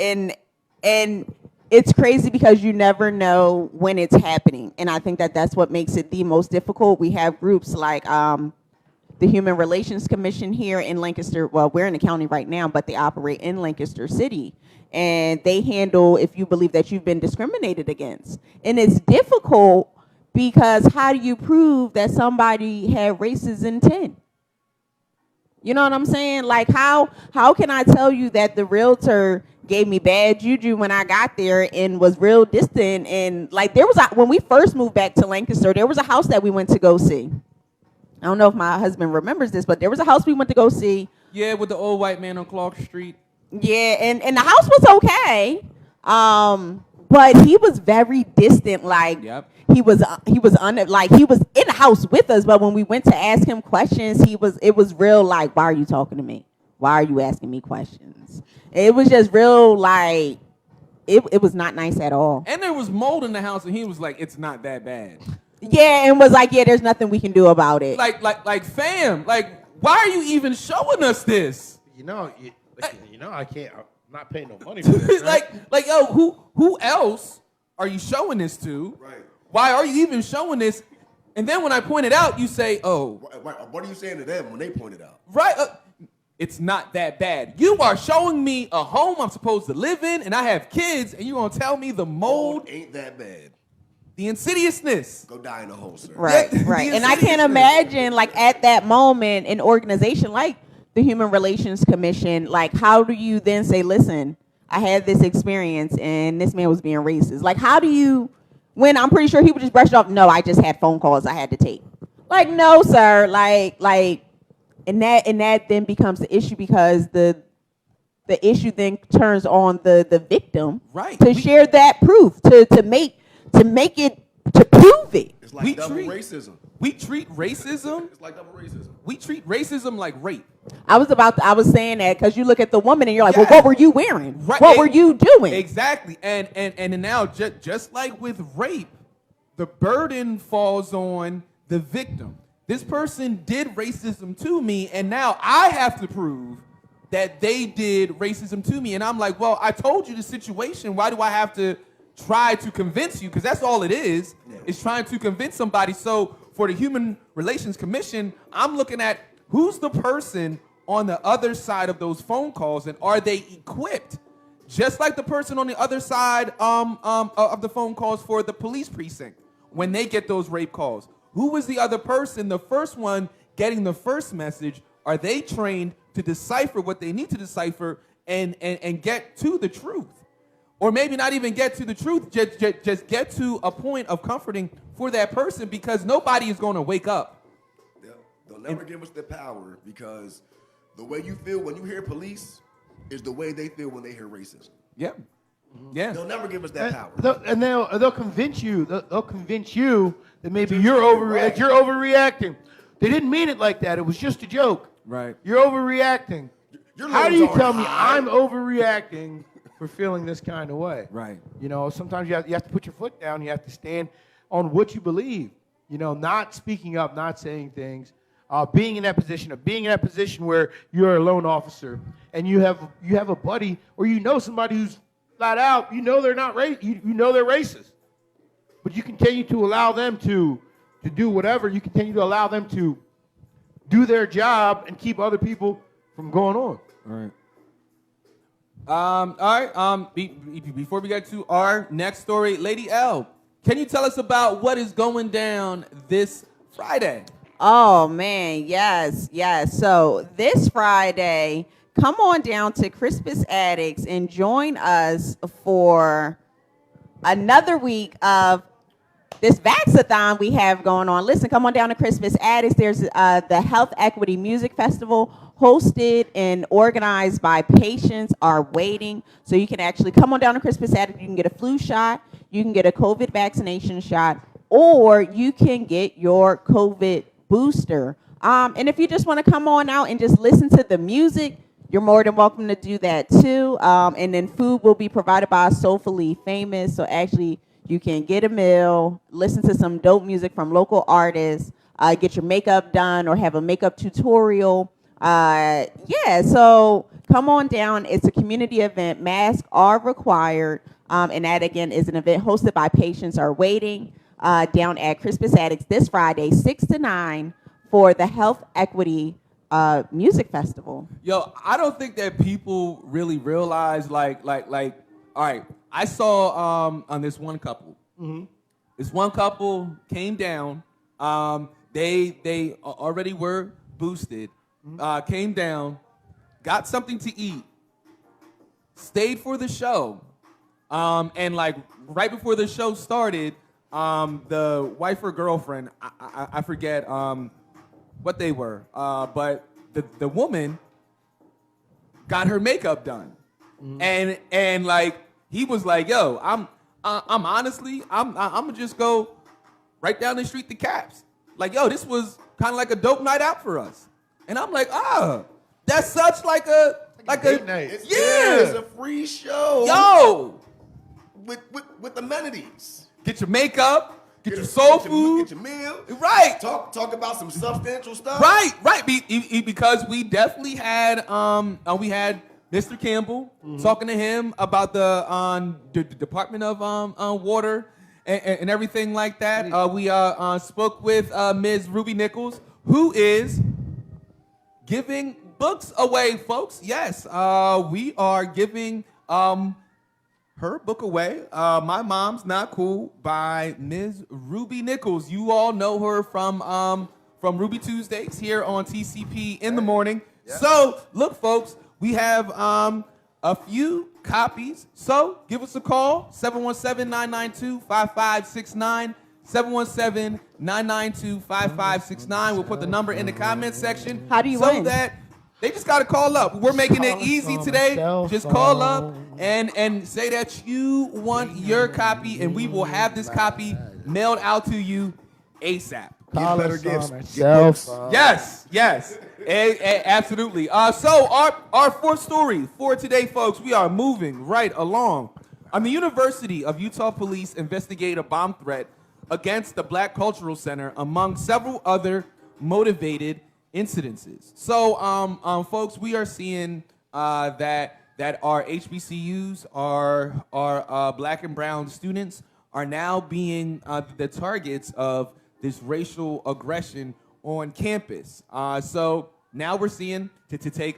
Speaker 7: and it's crazy because you never know when it's happening. And I think that that's what makes it the most difficult. We have groups like the Human Relations Commission here in Lancaster. Well, we're in the county right now, but they operate in Lancaster City. And they handle if you believe that you've been discriminated against. And it's difficult because how do you prove that somebody had racist intent? You know what I'm saying? Like how can I tell you that the realtor gave me bad juju when I got there and was real distant? And like when we first moved back to Lancaster, there was a house that we went to go see. I don't know if my husband remembers this, but there was a house we went to go see.
Speaker 11: Yeah, with the old white man on Clark Street.
Speaker 7: Yeah, and the house was okay. But he was very distant. Like he was in the house with us, but when we went to ask him questions, it was real like, why are you talking to me? Why are you asking me questions? It was just real like it was not nice at all.
Speaker 11: And there was mold in the house, and he was like, it's not that bad.
Speaker 7: Yeah, and was like, yeah, there's nothing we can do about it.
Speaker 11: Like fam, like why are you even showing us this?
Speaker 9: You know, I can't. I'm not paying no money for this.
Speaker 11: Right? like yo, who else are you showing this to?
Speaker 4: Right.
Speaker 11: Why are you even showing this? And then when I point it out, you say, oh.
Speaker 4: What are you saying to them when they point it out?
Speaker 11: Right. It's not that bad. You are showing me a home I'm supposed to live in, and I have kids, and you're going to tell me the mold
Speaker 4: ain't that bad.
Speaker 11: The insidiousness.
Speaker 4: Go die in a hole, sir.
Speaker 7: Right. And I can't imagine, like, at that moment, an organization like the Human Relations Commission, like, how do you then say, listen, I had this experience and this man was being racist? Like, how do you, when I'm pretty sure he would just brush it off, no, I just had phone calls I had to take. Like, no, sir, and that then becomes the issue, because the issue then turns on the victim,
Speaker 11: right,
Speaker 7: to share that proof, to make it, to prove it.
Speaker 4: It's like double racism.
Speaker 11: We treat racism.
Speaker 4: It's like double racism.
Speaker 11: We treat racism like rape.
Speaker 7: I was saying that because you look at the woman and you're like, well, what were you wearing?
Speaker 11: Right.
Speaker 7: What were you doing?
Speaker 11: Exactly. And now just like with rape, the burden falls on the victim. This person did racism to me, and now I have to prove that they did racism to me. And I'm like, well, I told you the situation. Why do I have to try to convince you? Because that's all it is trying to convince somebody. So for the Human Relations Commission, I'm looking at who's the person on the other side of those phone calls, and are they equipped just like the person on the other side of the phone calls for the police precinct when they get those rape calls? Who was the other person, the first one getting the first message? Are they trained to decipher what they need to decipher and get to the truth? Or maybe not even get to the truth, just get to a point of comforting for that person, because nobody is going to wake up.
Speaker 4: They'll never give us the power, because the way you feel when you hear police is the way they feel when they hear racism.
Speaker 11: Yeah. Yeah.
Speaker 4: They'll never give us that power.
Speaker 9: They'll convince you. They'll convince you that maybe you're overreacting. They didn't mean it like that. It was just a joke.
Speaker 11: Right.
Speaker 9: You're overreacting. How do you tell me I'm overreacting for feeling this kind of way?
Speaker 11: Right.
Speaker 9: You know, sometimes you have to put your foot down. You have to stand on what you believe. You know, not speaking up, not saying things, being in that position where you're a lone officer and you have a buddy, or you know somebody who's flat out, you know they're not you know they're racist, but you continue to allow them to do whatever. You continue to allow them to do their job and keep other people from going on.
Speaker 11: All right. Before we get to our next story, Lady L, can you tell us about what is going down this Friday?
Speaker 7: Oh, man, yes. So this Friday, come on down to Crispus Addicts and join us for another week of this Vaxathon we have going on. Listen, come on down to Crispus Addicts. There's the Health Equity Music Festival, hosted and organized by Patients Are Waiting. So you can actually come on down to Crispus Addicts. You can get a flu shot, you can get a COVID vaccination shot, or you can get your COVID booster. And if you just want to come on out and just listen to the music, you're more than welcome to do that too. And then food will be provided by Soulfully Famous. So actually, you can get a meal, listen to some dope music from local artists, get your makeup done, or have a makeup tutorial. So come on down. It's a community event. Masks are required. And that, again, is an event hosted by Patients Are Waiting down at Crispus Addicts this Friday, 6 to 9, for the Health Equity Music Festival.
Speaker 11: Yo, I don't think that people really realize, like, all right, I saw on this one couple.
Speaker 9: Mm-hmm.
Speaker 11: This one couple came down. They already were boosted. Came down, got something to eat, stayed for the show, and like right before the show started, the wife or girlfriend, I forget what they were, but the woman got her makeup done, and like he was like, yo, I'm honestly, I'm gonna just go right down the street to Caps. Like, yo, this was kind of like a dope night out for us. And I'm like, that's such like a
Speaker 9: date night.
Speaker 4: It's a free show.
Speaker 11: Yo,
Speaker 4: with amenities.
Speaker 11: Get your makeup, get your soul food,
Speaker 4: get your meal.
Speaker 11: Right.
Speaker 4: Talk about some substantial stuff.
Speaker 11: Right. Because we definitely had we had Mr. Campbell talking to him about the Department of Water and everything like that. We spoke with Ms. Ruby Nichols, who is giving books away, folks. Yes, we are giving her book away. My Mom's Not Cool by Ms. Ruby Nichols. You all know her from Ruby Tuesdays here on TCP in the morning. So, look, folks, we have a few copies. So, give us a call, 717-992-5569. 717-992-5569. We'll put the number in the comment section.
Speaker 7: How do you win?
Speaker 11: So that they just got to call up. We're making it easy today. Just call up and say that you want your copy, and we will have this copy mailed out to you ASAP.
Speaker 4: Get better gifts.
Speaker 11: Yes. Absolutely. So our fourth story for today, folks, we are moving right along. The University of Utah police investigate a bomb threat against the Black Cultural Center, among several other motivated incidences. So, folks, we are seeing that our HBCUs, our Black and brown students, are now being the targets of this racial aggression on campus. So now we're seeing, to take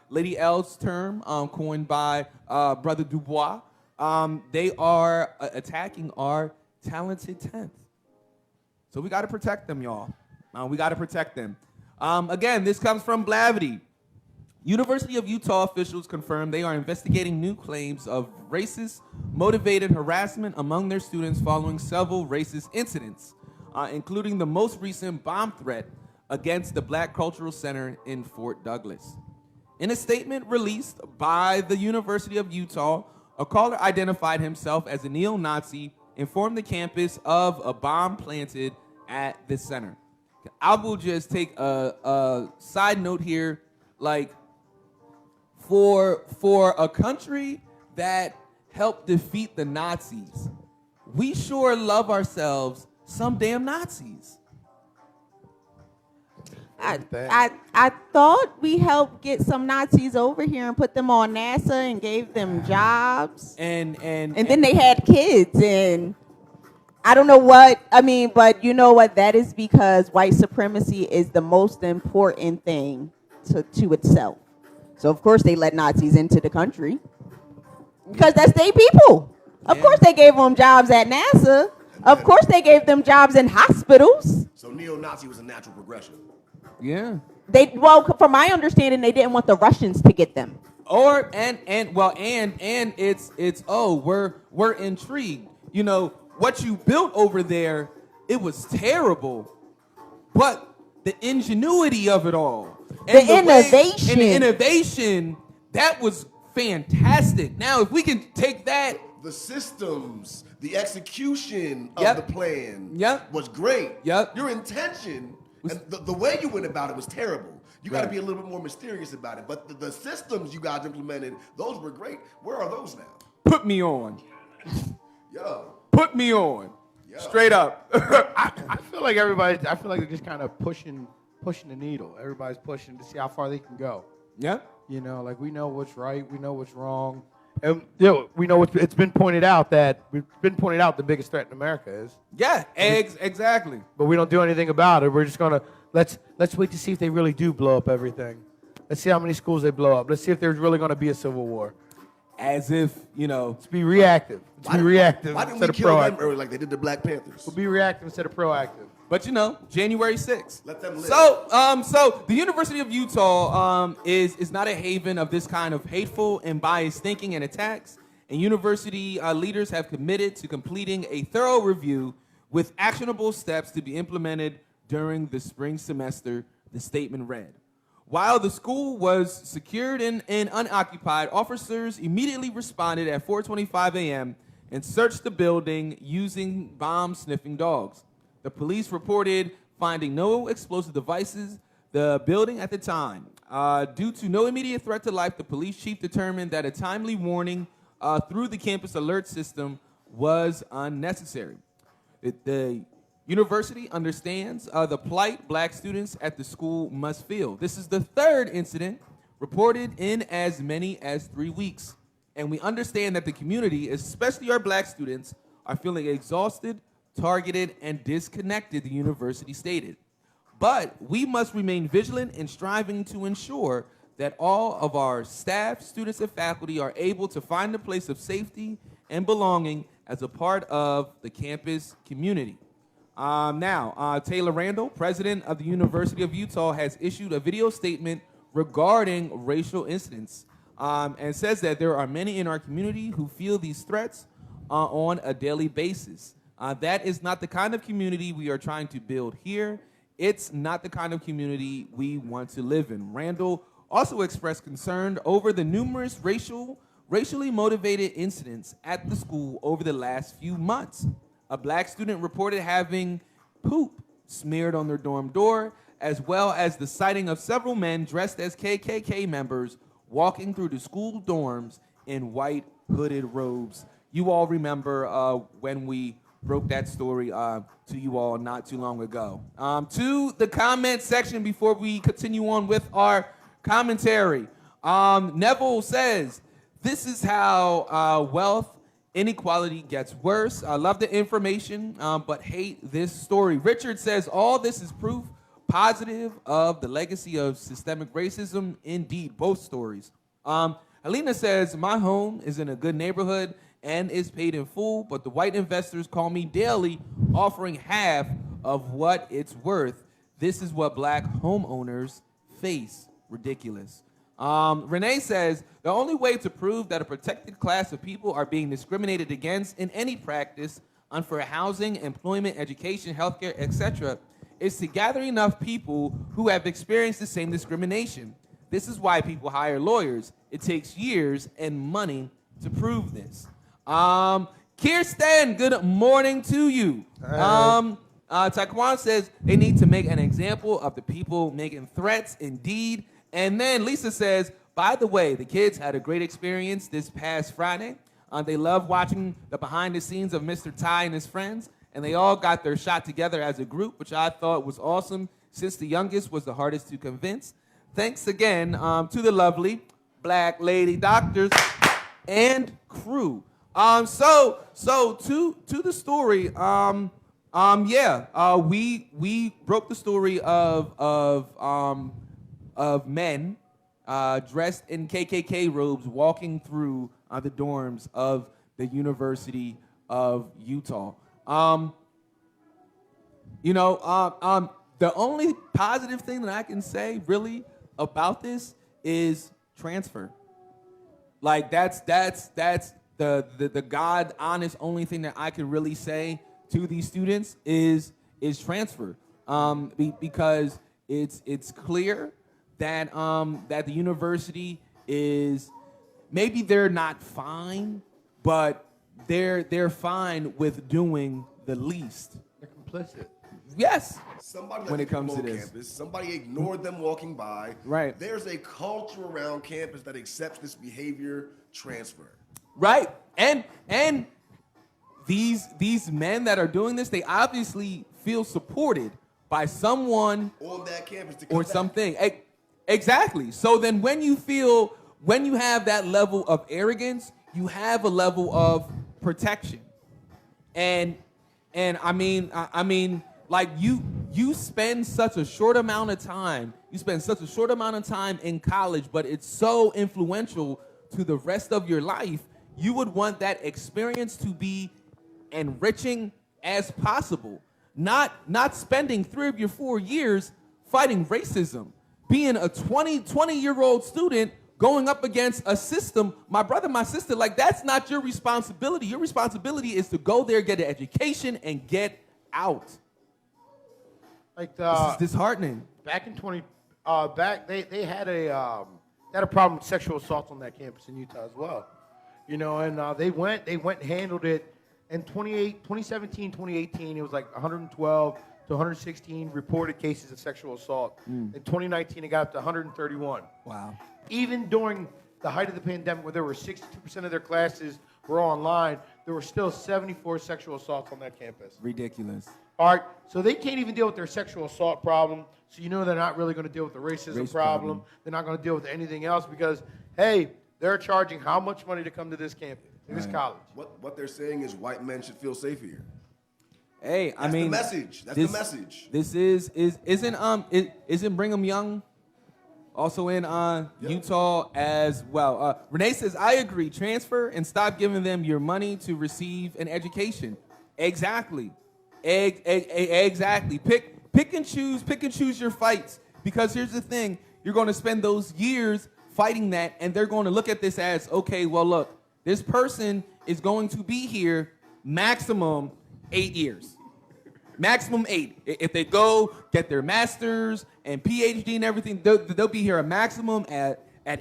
Speaker 11: Lady L's term, coined by Brother Dubois, they are attacking our talented 10th. So we got to protect them, y'all. We got to protect them. Again, this comes from Blavity. University of Utah officials confirmed they are investigating new claims of racist motivated harassment among their students following several racist incidents, including the most recent bomb threat against the Black Cultural Center in Fort Douglas. In a statement released by the University of Utah, a caller identified himself as a neo-Nazi, informed the campus of a bomb planted at the center. I will just take a side note here, like, for a country that helped defeat the Nazis, we sure love ourselves some damn Nazis.
Speaker 7: I thought we helped get some Nazis over here and put them on NASA and gave them jobs. And then they had kids, and I don't know what, but you know what? That is because white supremacy is the most important thing to itself. So of course they let Nazis into the country because that's their people. Of course they gave them jobs at NASA. Of course they gave them jobs in hospitals.
Speaker 4: So neo-Nazi was a natural progression.
Speaker 11: Yeah.
Speaker 7: From my understanding, they didn't want the Russians to get them.
Speaker 11: We're intrigued. You know, what you built over there, it was terrible. But the ingenuity of it all. And the innovation, that was fantastic. Now, if we can take that.
Speaker 4: The systems, the execution of the plan was great. Your intention and the way you went about it was terrible. You got to be a little bit more mysterious about it. But the systems you guys implemented, those were great. Where are those now?
Speaker 11: Put me on.
Speaker 4: Yo.
Speaker 11: Put me on. Yo. Straight up.
Speaker 9: I feel like they're just kind of pushing the needle. Everybody's pushing to see how far they can go.
Speaker 11: Yeah.
Speaker 9: You know, like we know what's right, we know what's wrong. And we know it's been pointed out the biggest threat in America is.
Speaker 11: Yeah, exactly.
Speaker 9: But we don't do anything about it. We're just gonna let's wait to see if they really do blow up everything. Let's see how many schools they blow up. Let's see if there's really gonna be a civil war.
Speaker 11: As if, Let's
Speaker 9: be reactive.
Speaker 4: Why didn't we kill them early like they did the Black Panthers?
Speaker 9: We'll be reactive instead of proactive.
Speaker 11: But January 6th.
Speaker 4: Let them live.
Speaker 11: So the University of Utah is not a haven of this kind of hateful and biased thinking and attacks. And university leaders have committed to completing a thorough review with actionable steps to be implemented during the spring semester, the statement read. While the school was secured and unoccupied, officers immediately responded at 4:25 a.m. and searched the building using bomb-sniffing dogs. The police reported finding no explosive devices the building at the time. Due to no immediate threat to life, the police chief determined that a timely warning through the campus alert system was unnecessary. The university understands the plight Black students at the school must feel. This is the third incident reported in as many as 3 weeks. And we understand that the community, especially our Black students, are feeling exhausted, targeted, and disconnected, the university stated. But we must remain vigilant in striving to ensure that all of our staff, students, and faculty are able to find a place of safety and belonging as a part of the campus community. Taylor Randall, president of the University of Utah, has issued a video statement regarding racial incidents, and says that there are many in our community who feel these threats on a daily basis. That is not the kind of community we are trying to build here. It's not the kind of community we want to live in. Randall also expressed concern over the numerous racially motivated incidents at the school over the last few months. A black student reported having poop smeared on their dorm door, as well as the sighting of several men dressed as KKK members walking through the school dorms in white hooded robes. You all remember when we broke that story to you all not too long ago. To the comment section before we continue on with our commentary. Neville says, this is how wealth inequality gets worse. I love the information, but hate this story. Richard says, all this is proof positive of the legacy of systemic racism. Indeed, both stories. Alina says, my home is in a good neighborhood and is paid in full, but the white investors call me daily, offering half of what it's worth. This is what black homeowners face. Ridiculous. Renee says, the only way to prove that a protected class of people are being discriminated against in any practice, unfair housing, employment, education, healthcare, etc., is to gather enough people who have experienced the same discrimination. This is why people hire lawyers. It takes years and money to prove this. Kirsten, good morning to you. Taekwon says they need to make an example of the people making threats, indeed. And then Lisa says, by the way, the kids had a great experience this past Friday. They loved watching the behind the scenes of Mr. Ty and his friends, and they all got their shot together as a group, which I thought was awesome since the youngest was the hardest to convince. Thanks again to the lovely black lady doctors and crew. So to the story, we broke the story of men dressed in KKK robes walking through the dorms of the University of Utah. The only positive thing that I can say really about this is transfer. Like that's the God honest only thing that I can really say to these students is transfer, because it's clear that that the university is, maybe they're not fine, but they're fine with doing the least.
Speaker 9: They're complicit.
Speaker 11: Yes.
Speaker 4: Somebody
Speaker 11: when it comes to
Speaker 4: this. Campus. Somebody ignored them walking by.
Speaker 11: Right.
Speaker 4: There's a culture around campus that accepts this behavior transfer.
Speaker 11: Right. And these men that are doing this, they obviously feel supported by someone
Speaker 4: on that campus
Speaker 11: or something. Exactly. So then when you have that level of arrogance, you have a level of protection. And I mean, like you spend such a short amount of time in college, but it's so influential to the rest of your life. You would want that experience to be enriching as possible. Not spending 3 of your 4 years fighting racism, being a 20-year-old student going up against a system, my brother, my sister, like that's not your responsibility. Your responsibility is to go there, get an education, and get out.
Speaker 9: Like
Speaker 11: this is disheartening.
Speaker 9: Back in they had a problem with sexual assault on that campus in Utah as well. And they went and handled it in 2017, 2018. It was like 112 to 116 reported cases of sexual assault. In 2019, it got up to 131.
Speaker 11: Wow.
Speaker 9: Even during the height of the pandemic, where there were 62% of their classes were online, there were still 74 sexual assaults on that campus.
Speaker 11: Ridiculous.
Speaker 9: All right, so they can't even deal with their sexual assault problem. So they're not really going to deal with the racism problem. They're not going to deal with anything else because, hey, they're charging how much money to come to this campus, to this college?
Speaker 4: What they're saying is white men should feel safe here.
Speaker 11: Hey,
Speaker 4: That's the message. That's the message.
Speaker 11: This isn't Brigham Young also in Utah as well. Renee says, I agree. Transfer and stop giving them your money to receive an education. Exactly. Exactly. Pick and choose your fights. Because here's the thing, You're going to spend those years fighting that, and they're going to look at this as, okay, well, look, this person is going to be here maximum 8 years. Maximum 8. If they go get their master's and PhD and everything, they'll be here a maximum at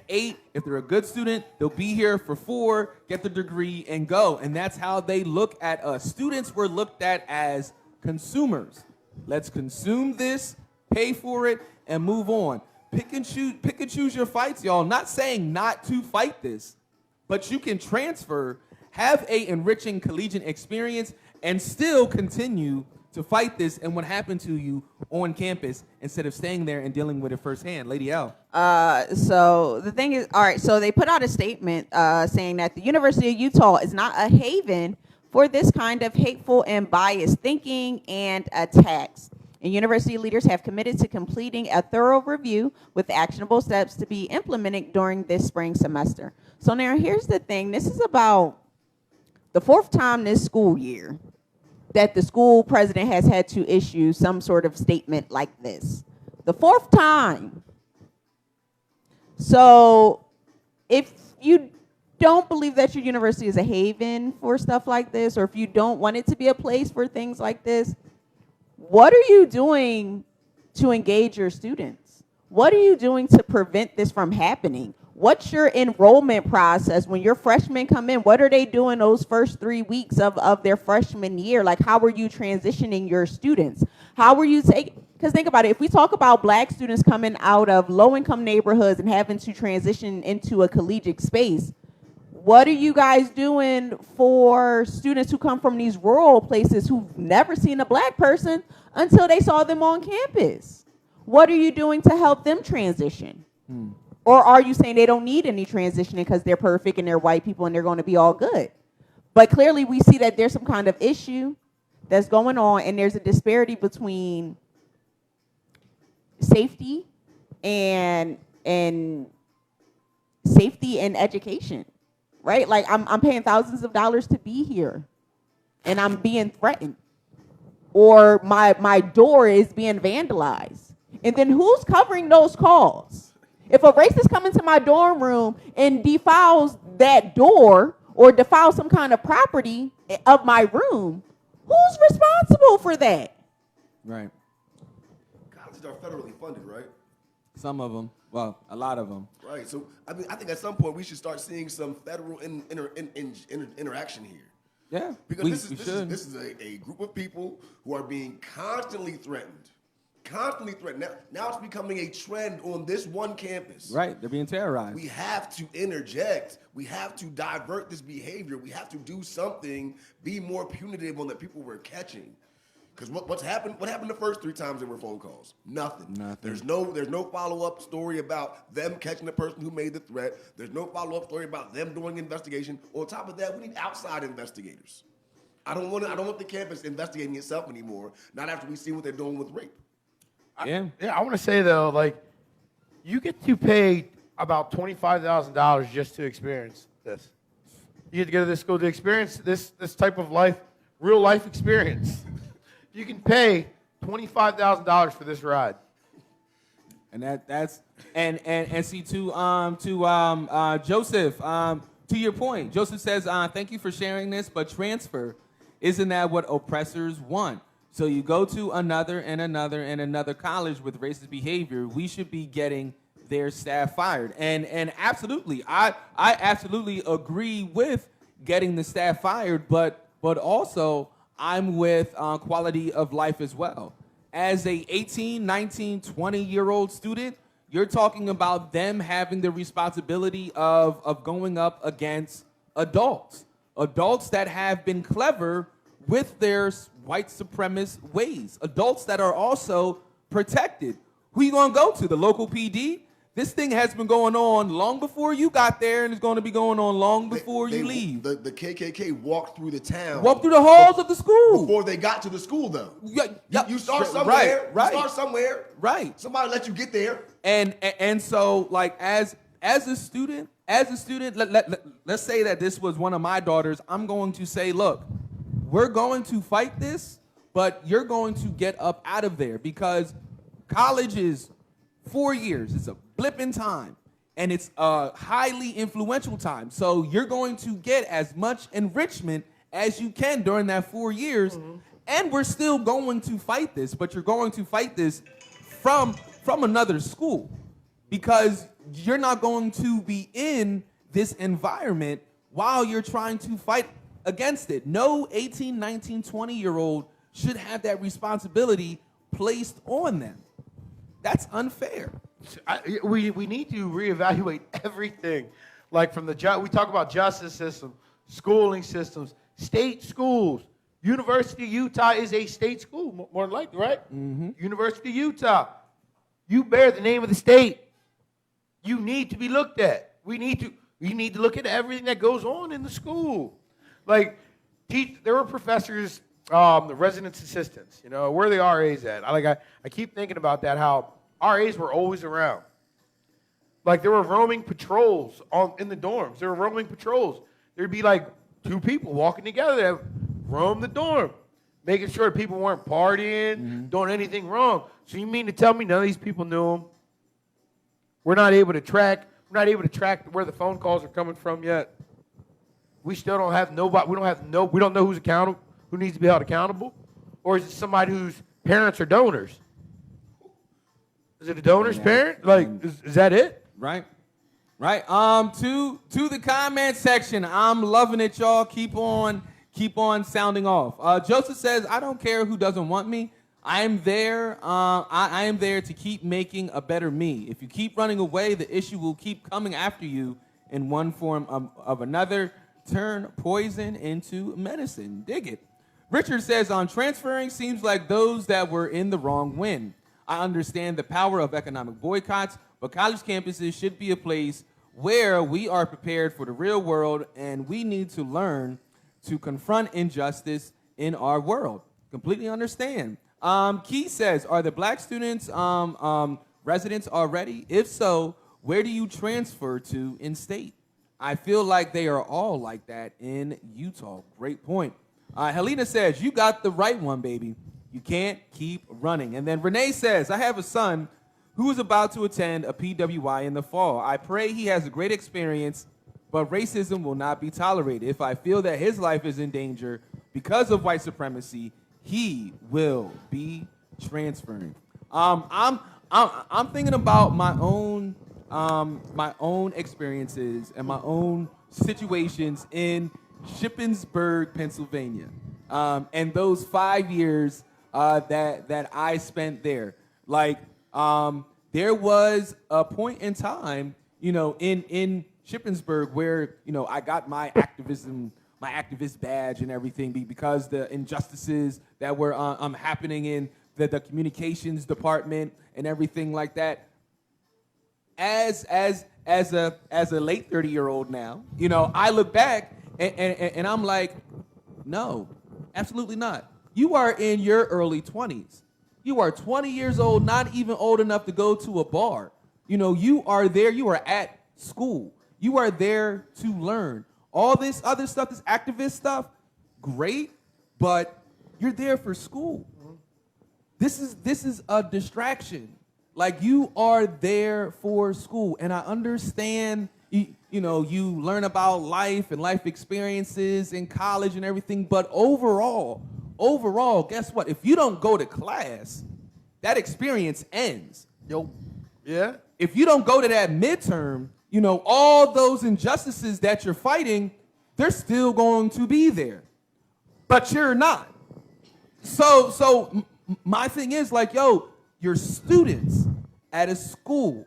Speaker 11: 8. If they're a good student, they'll be here for 4, get the degree, and go. And that's how they look at us. Students were looked at as consumers. Let's consume this, pay for it, and move on. Pick and choose your fights, y'all. Not saying not to fight this, but you can transfer, have a enriching collegiate experience, and still continue to fight this and what happened to you on campus instead of staying there and dealing with it firsthand. Lady L.
Speaker 7: So the thing is, all right, so they put out a statement saying that the University of Utah is not a haven for this kind of hateful and biased thinking and attacks. And university leaders have committed to completing a thorough review with actionable steps to be implemented during this spring semester. So now here's the thing. This is about the 4th time this school year that the school president has had to issue some sort of statement like this. The 4th time. So if you don't believe that your university is a haven for stuff like this, or if you don't want it to be a place for things like this, what are you doing to engage your students? What are you doing to prevent this from happening? What's your enrollment process when your freshmen come in? What are they doing those first 3 weeks of their freshman year? Like, how are you transitioning your students? How are you taking, because think about it, if we talk about black students coming out of low-income neighborhoods and having to transition into a collegiate space, what are you guys doing for students who come from these rural places who've never seen a black person until they saw them on campus? What are you doing to help them transition? Or are you saying they don't need any transitioning because they're perfect and they're white people and they're going to be all good? But clearly we see that there's some kind of issue that's going on, and there's a disparity between safety and safety and education. Right? Like, I'm paying thousands of dollars to be here, and I'm being threatened. Or my door is being vandalized. And then who's covering those calls? If a racist comes into my dorm room and defiles that door or defiles some kind of property of my room, who's responsible for that?
Speaker 11: Right.
Speaker 4: Colleges are federally funded, right?
Speaker 11: Some of them. Well, a lot of them.
Speaker 4: Right. So I think at some point we should start seeing some federal interaction here.
Speaker 11: Yeah.
Speaker 4: Because this is a group of people who are being constantly threatened. Constantly threatened. Now it's becoming a trend on this one campus.
Speaker 11: Right. They're being terrorized.
Speaker 4: We have to interject. We have to divert this behavior. We have to do something, be more punitive on the people we're catching. Because what happened the first 3 times there were phone calls? Nothing. There's no follow-up story about them catching the person who made the threat. There's no follow-up story about them doing investigation. On top of that, we need outside investigators. I don't want the campus investigating itself anymore, not after we see what they're doing with rape.
Speaker 11: Yeah.
Speaker 9: I want to say, though, like, you get to pay about $25,000 just to experience this. You get to go to this school to experience this type of life, real life experience. You can pay $25,000 for this ride.
Speaker 11: And that's see to Joseph, to your point, Joseph says, thank you for sharing this, but transfer, isn't that what oppressors want? So you go to another and another and another college with racist behavior, we should be getting their staff fired. And absolutely, I absolutely agree with getting the staff fired, but also I'm with quality of life as well. As a 18, 19, 20-year-old student, you're talking about them having the responsibility of going up against adults that have been clever with their white supremacist ways, adults that are also protected. Who you gonna go to? The local PD? This thing has been going on long before you got there, and it's going to be going on long before you leave.
Speaker 4: The KKK walked through the town.
Speaker 11: Walked through the halls of the school.
Speaker 4: Before they got to the school, though. You start
Speaker 11: Right,
Speaker 4: somewhere.
Speaker 11: right.
Speaker 4: You start somewhere.
Speaker 11: Right.
Speaker 4: Somebody let you get there.
Speaker 11: And so, like, as a student, let's say that this was one of my daughters. I'm going to say, look, we're going to fight this, but you're going to get up out of there, because college is 4 years. It's a blip in time. And it's a highly influential time. So you're going to get as much enrichment as you can during that 4 years. And we're still going to fight this, but you're going to fight this from another school, because you're not going to be in this environment while you're trying to fight against it. No 18, 19, 20-year-old should have that responsibility placed on them. That's unfair.
Speaker 9: We need to reevaluate everything. Like from we talk about justice system, schooling systems, state schools. University of Utah is a state school, more than likely, right? University of Utah. You bear the name of the state. You need to be looked at. We need to look at everything that goes on in the school. Like, there were professors, the residence assistants, where are the RAs at? I keep thinking about that, how RAs were always around. Like, there were roaming patrols in the dorms. There were roaming patrols. There'd be like 2 people walking together that roam the dorm, making sure people weren't partying, doing anything wrong. So you mean to tell me none of these people knew them? We're not able to track where the phone calls are coming from yet. We still don't have nobody. We don't know who's accountable, who needs to be held accountable, or is it somebody whose parents are donors? Is it a donor's parent? Like, is that it?
Speaker 11: Right. To the comment section. I'm loving it, y'all. Keep on sounding off. Joseph says, I don't care who doesn't want me. I am there. I am there to keep making a better me. If you keep running away, the issue will keep coming after you in one form of another. Turn poison into medicine. Dig it. Richard says, on transferring seems like those that were in the wrong win. I understand the power of economic boycotts, but college campuses should be a place where we are prepared for the real world, and we need to learn to confront injustice in our world. Completely understand. Key says, are the black students residents already? If so, where do you transfer to in state? I feel like they are all like that in Utah. Great point. Helena says, you got the right one, baby. You can't keep running. And then Renee says, I have a son who is about to attend a PWI in the fall. I pray he has a great experience, but racism will not be tolerated. If I feel that his life is in danger because of white supremacy, he will be transferring. I'm thinking about my own experiences and my own situations in Shippensburg, Pennsylvania, and those 5 years that I spent there. Like, there was a point in time, in Shippensburg where, I got my activist badge and everything because the injustices that were happening in the communications department and everything like that. As a late 30-year-old now, I look back and I'm like, no, absolutely not. You are in your early 20s. You are 20 years old, not even old enough to go to a bar. You are there. You are at school. You are there to learn. All this other stuff, this activist stuff, great, but you're there for school. This is a distraction. Like, you are there for school, and I understand. You learn about life and life experiences in college and everything, but overall, guess what? If you don't go to class, that experience ends.
Speaker 9: Yeah.
Speaker 11: If you don't go to that midterm, all those injustices that you're fighting, they're still going to be there, but you're not. So my thing is like, you're students at a school.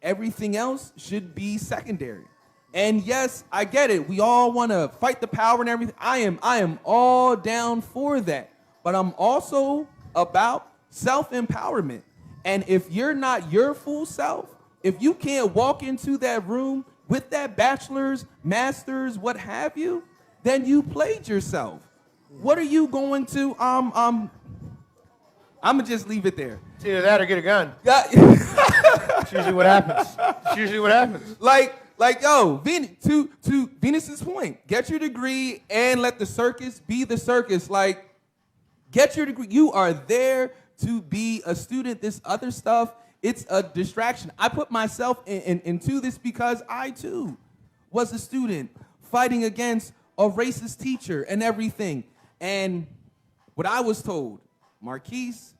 Speaker 11: Everything else should be secondary. And yes, I get it. We all want to fight the power and everything. I am all down for that. But I'm also about self-empowerment. And if you're not your full self, if you can't walk into that room with that bachelor's, master's, what have you, then you played yourself. What are you going to, I'm gonna just leave it there.
Speaker 9: It's either that or get a gun. It's usually what happens.
Speaker 11: Like, to Venus's point, get your degree and let the circus be the circus. Like, get your degree. You are there to be a student. This other stuff It's a distraction. I put myself into this because I, too, was a student fighting against a racist teacher and everything. And what I was told, Marquise,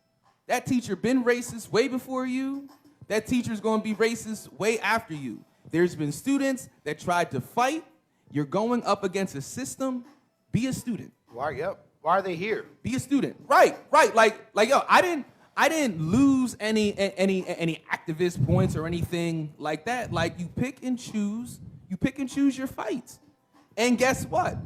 Speaker 11: that teacher been racist way before you. That teacher's going to be racist way after you. There's been students that tried to fight. You're going up against a system. Be a student.
Speaker 9: Why are they here?
Speaker 11: Be a student. Right. Like yo, I didn't lose any activist points or anything like that. Like you pick and choose your fights. And guess what?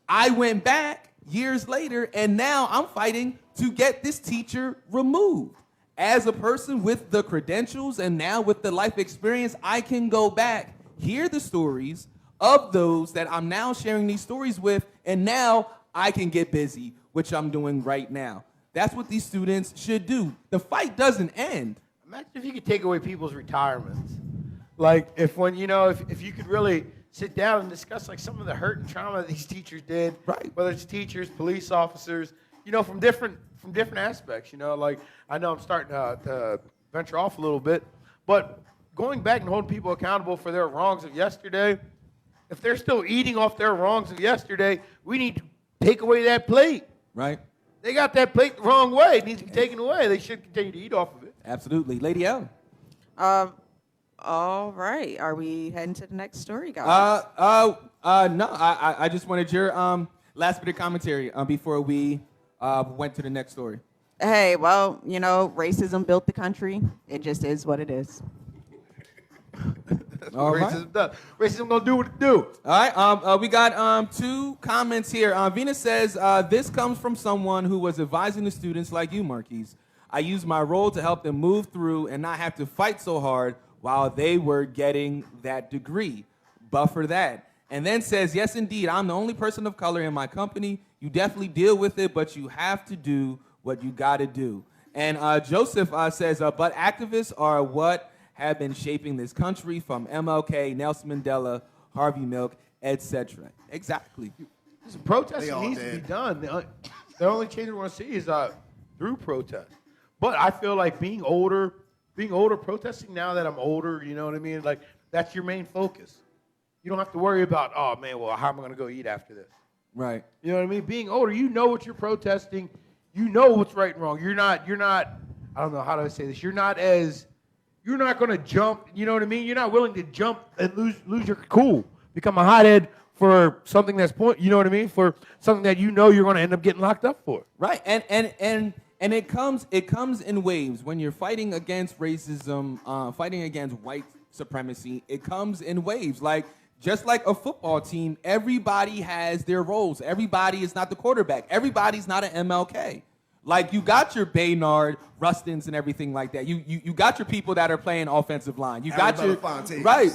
Speaker 11: I went back years later and now I'm fighting to get this teacher removed. As a person with the credentials and now with the life experience, I can go back, hear the stories of those that I'm now sharing these stories with, and now I can get busy, which I'm doing right now. That's what these students should do. The fight doesn't end.
Speaker 9: Imagine if you could take away people's retirements. Like if you could really sit down and discuss like some of the hurt and trauma these teachers did,
Speaker 11: right?
Speaker 9: Whether it's teachers, police officers, from different aspects. Like I know I'm starting to venture off a little bit, but going back and holding people accountable for their wrongs of yesterday. If they're still eating off their wrongs of yesterday, we need to take away that plate.
Speaker 11: Right.
Speaker 9: They got that plate the wrong way. It needs to be taken away. They should continue to eat off of it.
Speaker 11: Absolutely. Lady L.
Speaker 7: All right. Are we heading to the next story, guys?
Speaker 11: No. I just wanted your last bit of commentary before we went to the next story.
Speaker 7: Hey, well, racism built the country. It just is what it is.
Speaker 9: Racism gonna do what it do.
Speaker 11: All right. We got 2 comments here. Venus says, this comes from someone who was advising the students like you, Marquise. I used my role to help them move through and not have to fight so hard while they were getting that degree. Buffer that. And then says, yes, indeed, I'm the only person of color in my company. You definitely deal with it, but you have to do what you got to do. And Joseph says, but activists are what have been shaping this country from MLK, Nelson Mandela, Harvey Milk, etc. Exactly.
Speaker 9: Listen, protesting needs to be done. The only change we want to see is through protest. But I feel like being older, protesting now that I'm older, you know what I mean? Like, that's your main focus. You don't have to worry about, oh, man, well, how am I going to go eat after this?
Speaker 11: Right.
Speaker 9: You know what I mean? Being older, you know what you're protesting. You know what's right and wrong. You're not, I don't know, how do I say this? You're not going to jump, you know what I mean? You're not willing to jump and lose your cool. Become a hothead for something that's you know what I mean? For something that you're going to end up getting locked up for.
Speaker 11: Right. And it comes in waves. When you're fighting against racism, fighting against white supremacy, it comes in waves. Like, just like a football team, everybody has their roles. Everybody is not the quarterback. Everybody's not an MLK. Like, you got your Baynard, Rustins, and everything like that. You got your people that are playing offensive line. You got your right.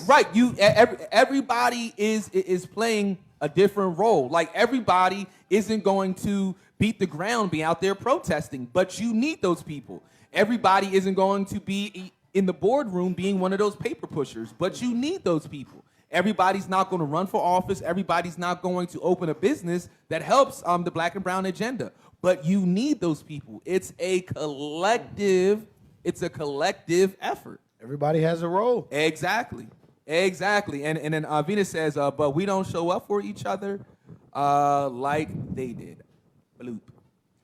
Speaker 11: Everybody is playing a different role. Like, everybody isn't going to beat the ground, be out there protesting, but you need those people. Everybody isn't going to be in the boardroom being one of those paper pushers, but you need those people. Everybody's not going to run for office. Everybody's not going to open a business that helps the black and brown agenda. But you need those people. It's a collective effort.
Speaker 9: Everybody has a role.
Speaker 11: Exactly. And then Venus says, but we don't show up for each other like they did. Bloop.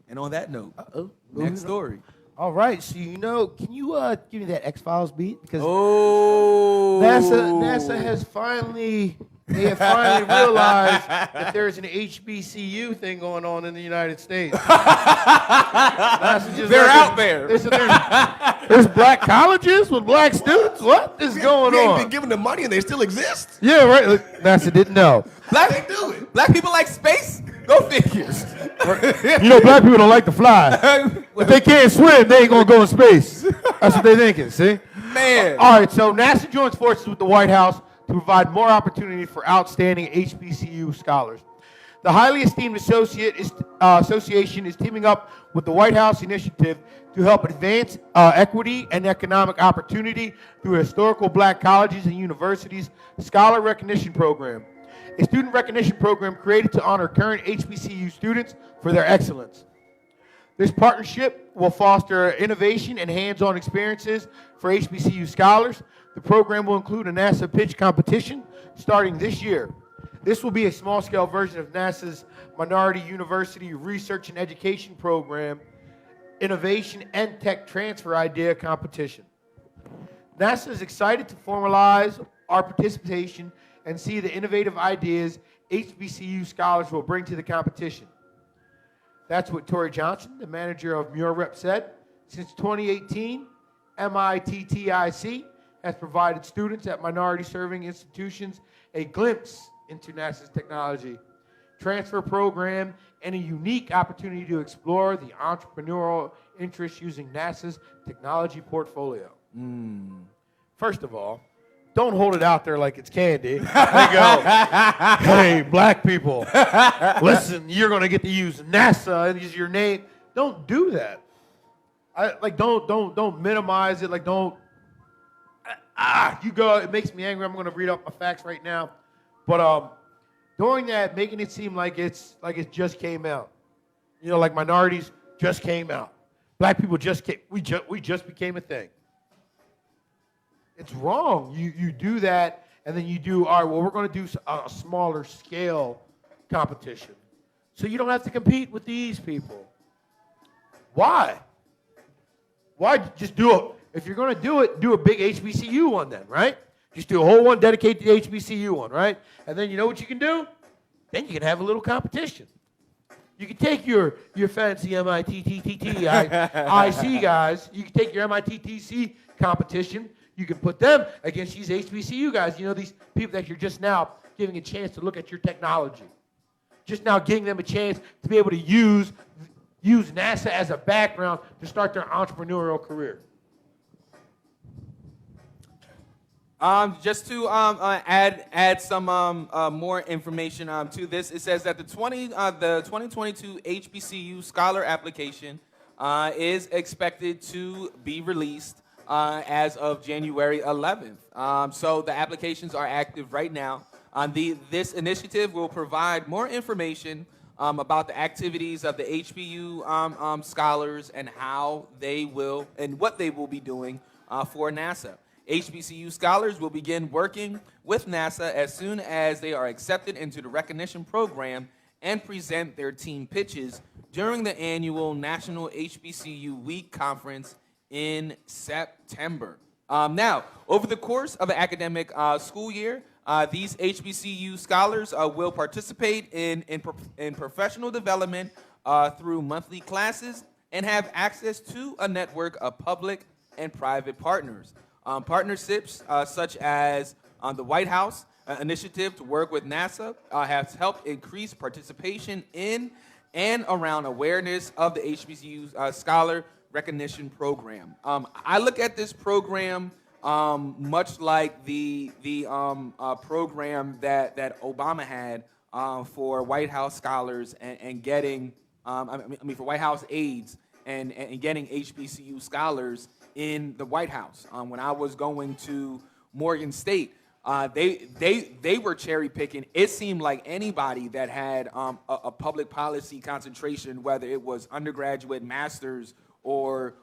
Speaker 11: And on that note, next story.
Speaker 9: All right, so can you give me that X-Files beat? Because NASA has finally realized that there's an HBCU thing going on in the United States.
Speaker 11: They're out there.
Speaker 9: There's black colleges with black students? What is going on?
Speaker 4: We ain't been giving them money and they still exist.
Speaker 9: Yeah, right. NASA didn't know.
Speaker 4: They do it.
Speaker 11: Black people like space? Go figures.
Speaker 9: Black people don't like to fly. If they can't swim, they ain't going to go in space. That's what they're thinking, see?
Speaker 11: Man.
Speaker 9: All right, so NASA joins forces with the White House to provide more opportunity for outstanding HBCU scholars. The highly esteemed association is teaming up with the White House initiative to help advance equity and economic opportunity through historical black colleges and universities scholar recognition program, a student recognition program created to honor current HBCU students for their excellence. This partnership will foster innovation and hands-on experiences for HBCU scholars. The program will include a NASA pitch competition starting this year. This will be a small-scale version of NASA's Minority University Research and Education Program Innovation and Tech Transfer Idea Competition. NASA is excited to formalize our participation and see the innovative ideas HBCU scholars will bring to the competition. That's what Tori Johnson, the manager of Muir Rep, said. Since 2018, MITTIC has provided students at minority-serving institutions a glimpse into NASA's technology transfer program and a unique opportunity to explore the entrepreneurial interests using NASA's technology portfolio. First of all, don't hold it out there like it's candy and go, hey, black people, listen, you're going to get to use NASA and use your name. Don't do that. Don't minimize it. You go, it makes me angry. I'm going to read up my facts right now. But doing that, making it seem like it just came out. You know, like minorities just came out. Black people just came, we just became a thing. It's wrong. You do that, and then you do, all right, well, we're going to do a smaller scale competition. So you don't have to compete with these people. Why? Why just do it? If you're going to do it, do a big HBCU one then, right? Just do a whole one dedicated to the HBCU one, right? And then you know what you can do? Then you can have a little competition. You can take your fancy MITTTIC guys. You can take your MITTC competition. You can put them against these HBCU guys. You know, these people that you're just now giving a chance to look at your technology. Just now giving them a chance to be able to use NASA as a background to start their entrepreneurial career.
Speaker 11: Just to add some more information to this, it says that the 2022 HBCU Scholar application is expected to be released as of January 11th. So the applications are active right now. This initiative will provide more information about the activities of the HBU scholars and how they will and what they will be doing for NASA. HBCU scholars will begin working with NASA as soon as they are accepted into the recognition program and present their team pitches during the annual National HBCU Week Conference in September. Now, over the course of an academic school year, these HBCU scholars will participate in professional development through monthly classes and have access to a network of public and private partners. Partnerships such as the White House initiative to work with NASA has helped increase participation in and around awareness of the HBCU Scholar Recognition Program. I look at this program much like the program that Obama had for White House scholars and getting, for White House aides and getting HBCU scholars in the White House. When I was going to Morgan State, they were cherry picking. It seemed like anybody that had a public policy concentration, whether it was undergraduate, master's, or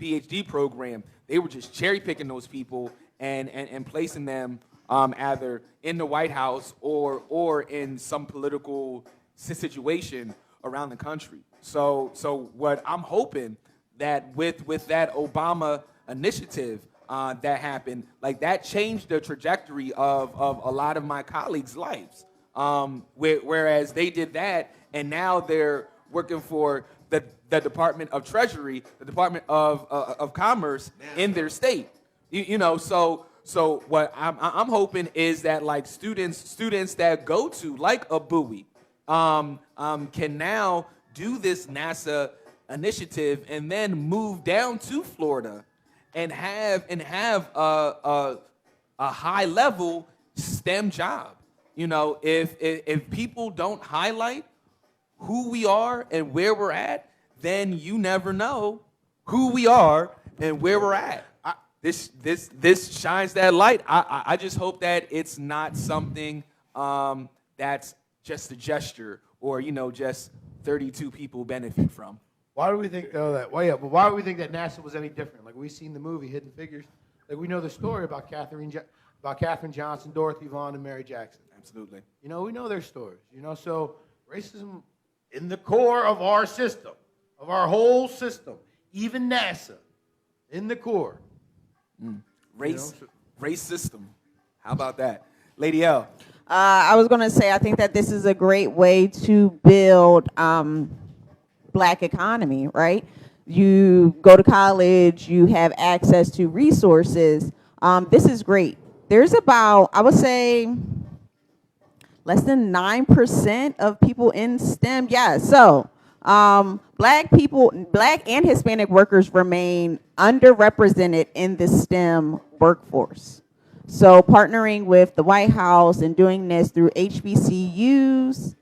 Speaker 11: PhD program, they were just cherry picking those people and placing them either in the White House or in some political situation around the country. So what I'm hoping that with that Obama initiative that happened, like that changed the trajectory of a lot of my colleagues' lives. Whereas they did that, and now they're working for the Department of Treasury, the Department of Commerce in their state. So what I'm hoping is that like students that go to like a Bowie can now do this NASA initiative and then move down to Florida and have a high level STEM job. You know, if people don't highlight who we are and where we're at, then you never know who we are and where we're at. This shines that light. I just hope that it's not something that's just a gesture or just 32 people benefit from.
Speaker 9: Why do we think though that? Well, yeah, but why do we think that NASA was any different? Like we've seen the movie Hidden Figures. Like we know the story about Katherine Johnson, Dorothy Vaughan, and Mary Jackson.
Speaker 11: Absolutely.
Speaker 9: You know, we know their stories. You know, so racism in the core of our system, of our whole system, even NASA, in the core.
Speaker 11: Race system. How about that, Lady L?
Speaker 7: I was going to say, I think that this is a great way to build black economy, right? You go to college, you have access to resources. This is great. There's about, I would say, less than 9% of people in STEM. Yeah, so black and Hispanic workers remain underrepresented in the STEM workforce. So partnering with the White House and doing this through HBCUs,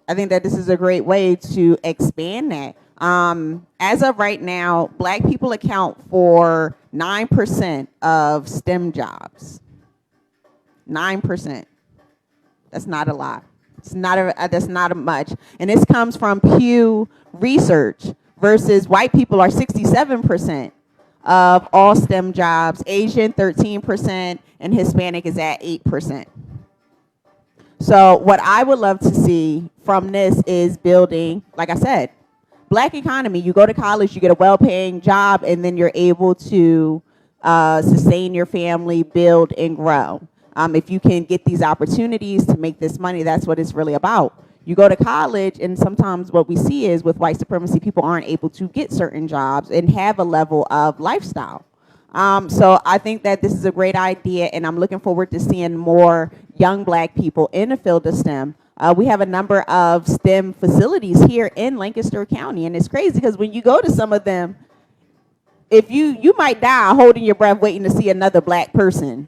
Speaker 7: I think that this is a great way to expand that. As of right now, black people account for 9% of STEM jobs. 9%. That's not a lot. That's not much. And this comes from Pew Research versus white people are 67% of all STEM jobs, Asian 13%, and Hispanic is at 8%. So what I would love to see from this is building, like I said, black economy. You go to college, you get a well-paying job, and then you're able to sustain your family, build, and grow. If you can get these opportunities to make this money, that's what it's really about. You go to college, and sometimes what we see is with white supremacy, people aren't able to get certain jobs and have a level of lifestyle. So I think that this is a great idea, and I'm looking forward to seeing more young black people in the field of STEM. We have a number of STEM facilities here in Lancaster County, and it's crazy because when you go to some of them, if you might die holding your breath waiting to see another black person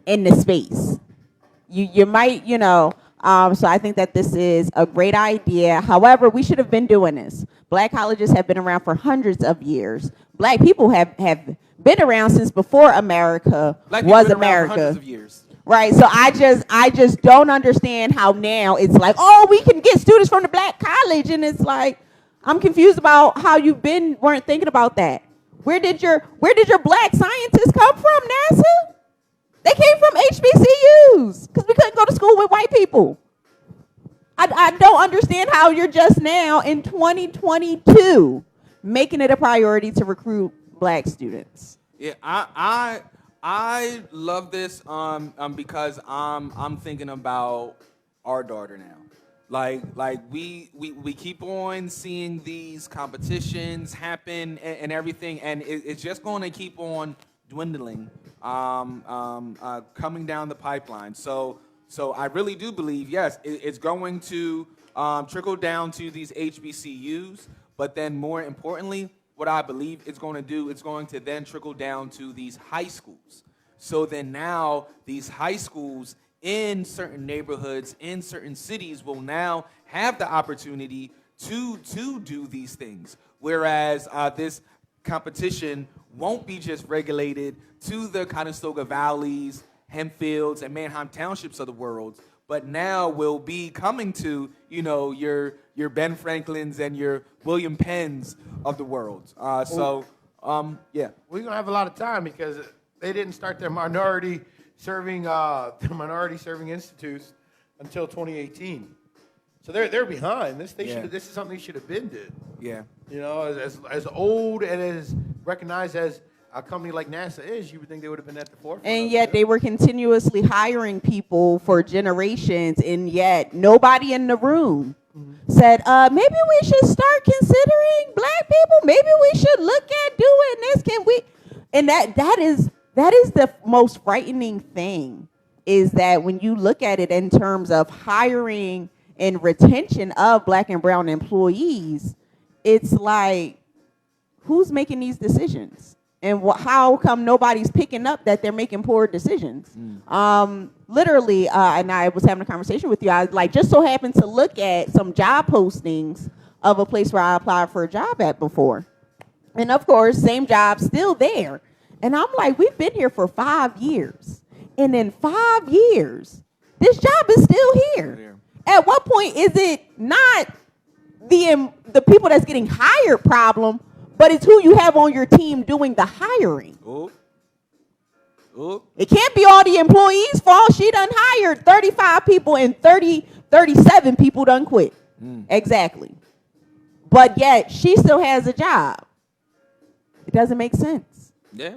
Speaker 7: in the space. You might, so I think that this is a great idea. However, we should have been doing this. Black colleges have been around for hundreds of years. Black people have been around since before America was America.
Speaker 11: For hundreds of years.
Speaker 7: Right, so I just don't understand how now it's like, oh, we can get students from the black college, and it's like, I'm confused about how you weren't thinking about that. Where did your black scientists come from, NASA? They came from HBCUs because we couldn't go to school with white people. I don't understand how you're just now in 2022 making it a priority to recruit black students.
Speaker 11: Yeah, I love this because I'm thinking about our daughter now. Like we keep on seeing these competitions happen and everything, and it's just going to keep on dwindling, coming down the pipeline. So I really do believe, yes, it's going to trickle down to these HBCUs, but then more importantly, what I believe it's going to do, it's going to then trickle down to these high schools. So then now these high schools in certain neighborhoods, in certain cities will now have the opportunity to do these things. Whereas this competition won't be just regulated to the Conestoga Valleys, Hempfields, and Manheim Townships of the world, but now will be coming to, your Ben Franklins and your William Penns of the world. Yeah.
Speaker 9: We're going to have a lot of time because they didn't start their minority serving institutes until 2018. So they're behind. This is something they should have been did.
Speaker 11: Yeah.
Speaker 9: As old and as recognized as a company like NASA is, you would think they would have been at the forefront.
Speaker 7: And yet they were continuously hiring people for generations, and yet nobody in the room said, maybe we should start considering black people. Maybe we should look at doing this. Can we? And that is the most frightening thing, is that when you look at it in terms of hiring and retention of black and brown employees, it's like, who's making these decisions? And how come nobody's picking up that they're making poor decisions? Literally, and I was having a conversation with you, I just so happened to look at some job postings of a place where I applied for a job at before. And of course, same job, still there. And I'm like, we've been here for 5 years. And in 5 years, this job is still here. At what point is it not the people that's getting hired problem, but it's who you have on your team doing the hiring.
Speaker 11: Ooh. Ooh.
Speaker 7: It can't be all the employees' fault. She done hired 35 people and 37 people done quit. Exactly. But yet she still has a job. It doesn't make sense.
Speaker 11: Yeah.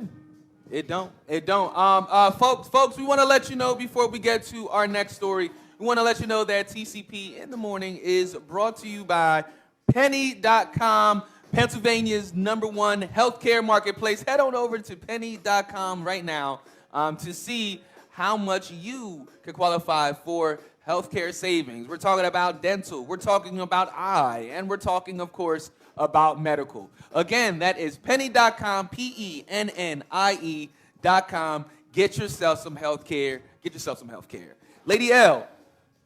Speaker 11: It don't. Folks, we want to let you know before we get to our next story, we want to let you know that TCP in the Morning is brought to you by Penny.com, Pennsylvania's #1 healthcare marketplace. Head on over to Penny.com right now to see how much you could qualify for healthcare savings. We're talking about dental, we're talking about eye, and we're talking, of course, about medical. Again, that is Penny.com, PENNIE.com. Get yourself some healthcare. Lady L,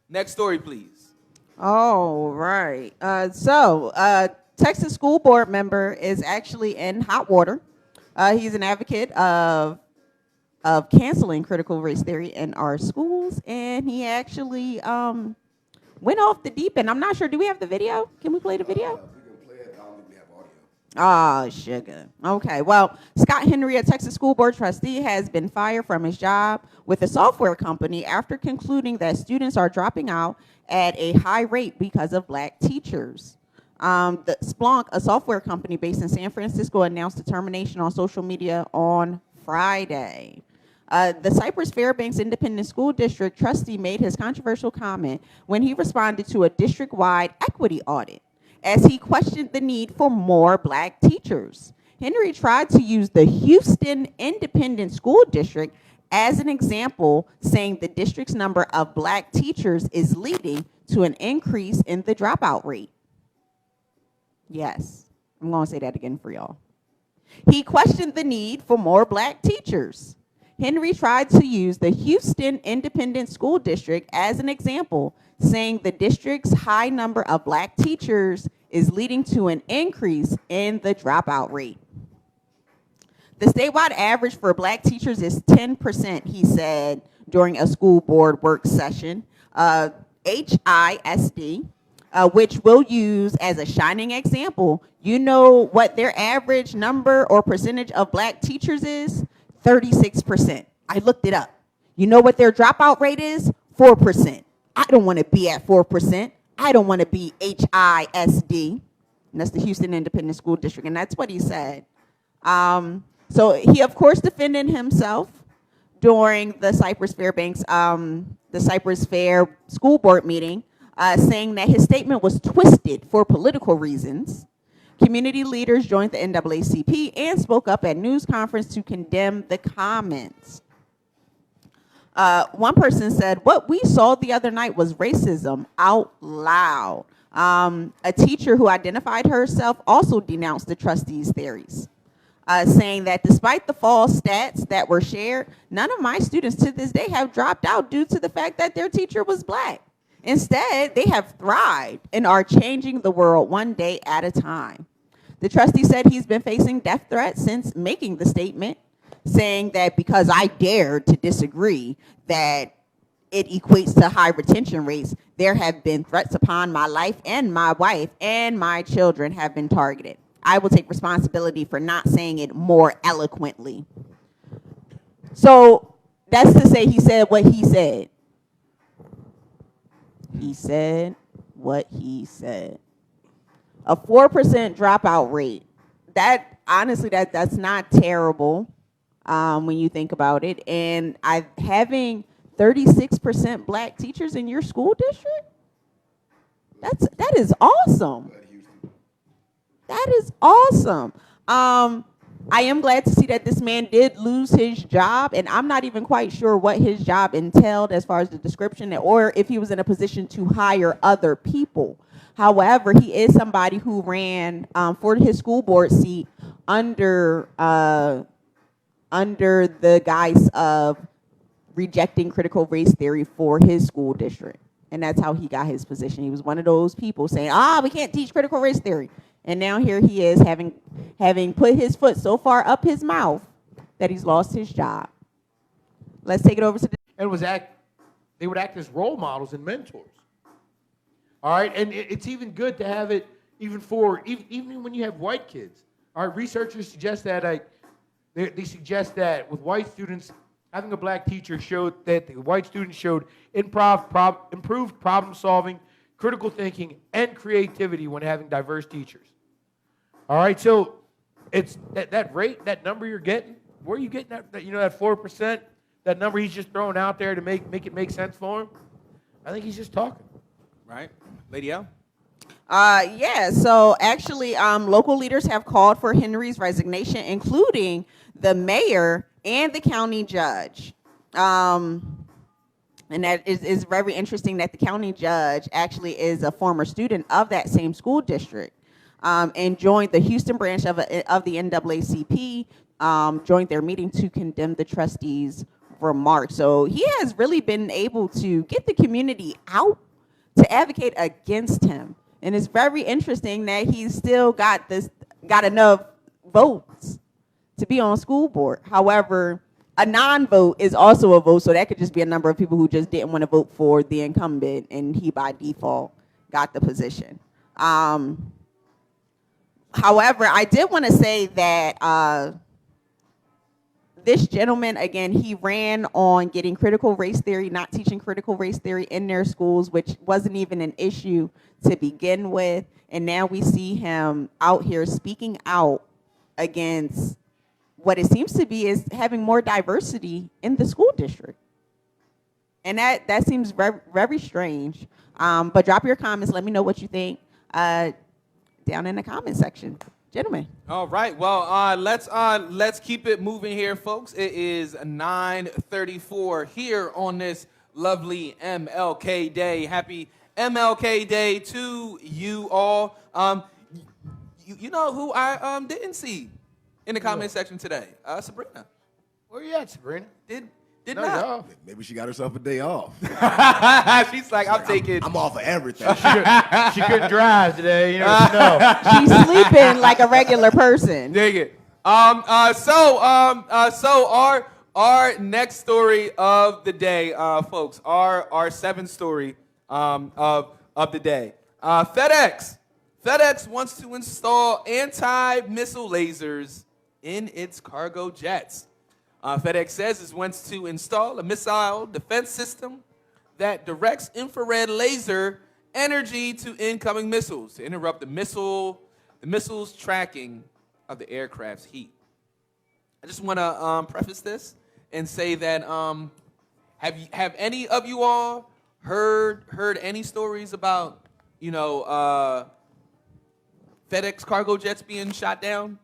Speaker 11: next story, please.
Speaker 7: All right. Texas school board member is actually in hot water. He's an advocate of canceling critical race theory in our schools, and he actually went off the deep end. I'm not sure. Do we have the video? Can we play the video? Ah, sugar. Okay, well, Scott Henry, a Texas school board trustee, has been fired from his job with a software company after concluding that students are dropping out at a high rate because of black teachers. The Splunk, a software company based in San Francisco, announced the termination on social media on Friday. The Cypress Fairbanks Independent School District trustee made his controversial comment when he responded to a district-wide equity audit, as he questioned the need for more black teachers. Henry tried to use the Houston Independent School District as an example, saying the district's number of black teachers is leading to an increase in the dropout rate. Yes, I'm going to say that again for y'all. He questioned the need for more black teachers. Henry tried to use the Houston Independent School District as an example, saying the district's high number of black teachers is leading to an increase in the dropout rate. The statewide average for black teachers is 10%, he said during a school board work session. HISD, which we'll use as a shining example, you know what their average number or percentage of black teachers is? 36%. I looked it up. You know what their dropout rate is? 4%. I don't want to be at 4%. I don't want to be HISD. And that's the Houston Independent School District. And that's what he said. So he, of course, defended himself during the Cypress Fair school board meeting, saying that his statement was twisted for political reasons. Community leaders joined the NAACP and spoke up at news conference to condemn the comments. One person said, "What we saw the other night was racism out loud." A teacher who identified herself also denounced the trustees' theories, saying that despite the false stats that were shared, none of my students to this day have dropped out due to the fact that their teacher was black. Instead, they have thrived and are changing the world one day at a time. The trustee said he's been facing death threats since making the statement, saying that because I dared to disagree that it equates to high retention rates, there have been threats upon my life, and my wife and my children have been targeted. I will take responsibility for not saying it more eloquently. So that's to say he said what he said. He said what he said. A 4% dropout rate. That honestly, that's not terrible when you think about it. And having 36% black teachers in your school district, that is awesome. That is awesome. I am glad to see that this man did lose his job, and I'm not even quite sure what his job entailed as far as the description, or if he was in a position to hire other people. However, he is somebody who ran for his school board seat under the guise of rejecting critical race theory for his school district. And that's how he got his position. He was one of those people saying, we can't teach critical race theory. And now here he is having put his foot so far up his mouth that he's lost his job. Let's take it over to
Speaker 9: and they would act as role models and mentors. All right, and it's even good to have it even when you have white kids. All right, researchers suggest that they suggest that with white students, having a black teacher showed that the white students showed improved problem solving, critical thinking, and creativity when having diverse teachers. All right, so it's that rate, that number you're getting. Where are you getting that? That 4%, that number he's just throwing out there to make it make sense for him. I think he's just talking.
Speaker 11: Right, Lady L.
Speaker 7: Yeah, so actually, local leaders have called for Henry's resignation, including the mayor and the county judge. And that is very interesting that the county judge actually is a former student of that same school district, and joined the Houston branch of the NAACP, joined their meeting to condemn the trustees' remarks. So he has really been able to get the community out to advocate against him. And it's very interesting that he's still got enough votes to be on a school board. However, a non-vote is also a vote, so that could just be a number of people who just didn't want to vote for the incumbent, and he by default got the position. However, I did want to say that this gentleman, again, he ran on getting critical race theory, not teaching critical race theory in their schools, which wasn't even an issue to begin with. And now we see him out here speaking out against what it seems to be is having more diversity in the school district. And that seems very, very strange. But drop your comments. Let me know what you think down in the comment section. Gentlemen.
Speaker 11: All right. Well, let's keep it moving here, folks. It is 9:34 here on this lovely MLK Day. Happy MLK Day to you all. You know who I didn't see in the comment section today? Sabrina.
Speaker 9: Where you at, Sabrina?
Speaker 11: Did not.
Speaker 4: Maybe she got herself a day off.
Speaker 11: She's like, I'm taking.
Speaker 4: I'm off of everything.
Speaker 9: She couldn't drive today. You know.
Speaker 7: She's sleeping like a regular person.
Speaker 11: Dig it. So our next story of the day, folks, our seventh story of the day. FedEx wants to install anti-missile lasers in its cargo jets. FedEx says it wants to install a missile defense system that directs infrared laser energy to incoming missiles to interrupt the missile's tracking of the aircraft's heat. I just want to preface this and say that have any of you all heard any stories about FedEx cargo jets being shot down?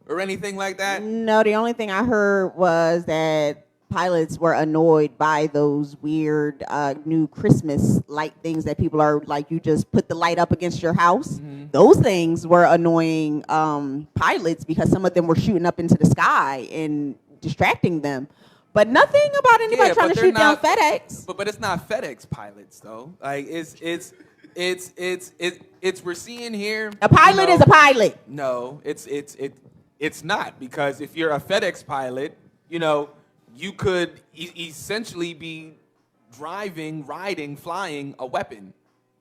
Speaker 11: Or anything like that?
Speaker 7: No, the only thing I heard was that pilots were annoyed by those weird new Christmas light things that people are like, you just put the light up against your house. Mm-hmm. Those things were annoying pilots because some of them were shooting up into the sky and distracting them. But nothing about anybody trying to shoot down FedEx.
Speaker 11: But it's not FedEx pilots though. Like it's we're seeing here.
Speaker 7: A pilot is a pilot.
Speaker 11: No, it's not, because if you're a FedEx pilot, you could essentially be driving, riding, flying a weapon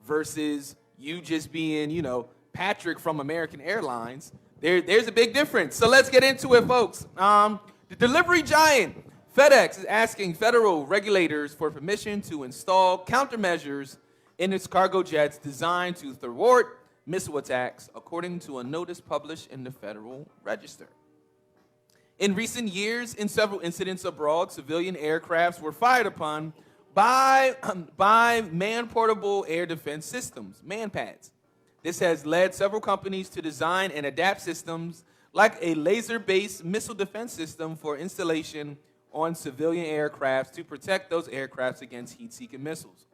Speaker 11: versus you just being, Patrick from American Airlines. There's a big difference. So let's get into it, folks. The delivery giant FedEx is asking federal regulators for permission to install countermeasures in its cargo jets designed to thwart missile attacks, according to a notice published in the Federal Register. In recent years, in several incidents abroad, civilian aircrafts were fired upon by man-portable air defense systems, MANPADS. This has led several companies to design and adapt systems like a laser-based missile defense system for installation on civilian aircrafts to protect those aircrafts against heat-seeking missiles.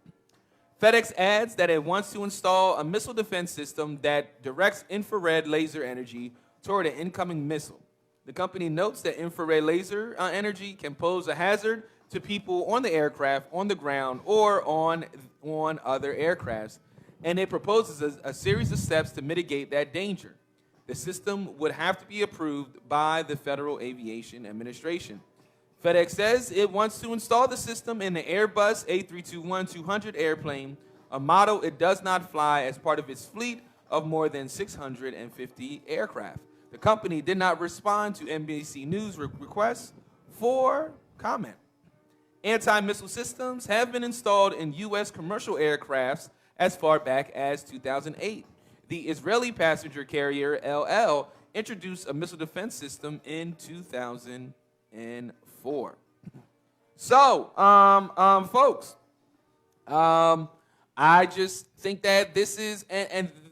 Speaker 11: FedEx adds that it wants to install a missile defense system that directs infrared laser energy toward an incoming missile. The company notes that infrared laser energy can pose a hazard to people on the aircraft, on the ground, or on other aircrafts, and it proposes a series of steps to mitigate that danger. The system would have to be approved by the Federal Aviation Administration. FedEx says it wants to install the system in the Airbus A321-200 airplane a model it does not fly as part of its fleet of more than 650 aircraft. The company did not respond to NBC News requests for comment. Anti-missile systems have been installed in U.S. commercial aircrafts as far back as 2008. The Israeli passenger carrier LL introduced a missile defense system in 2004. So, folks, I just think that this is,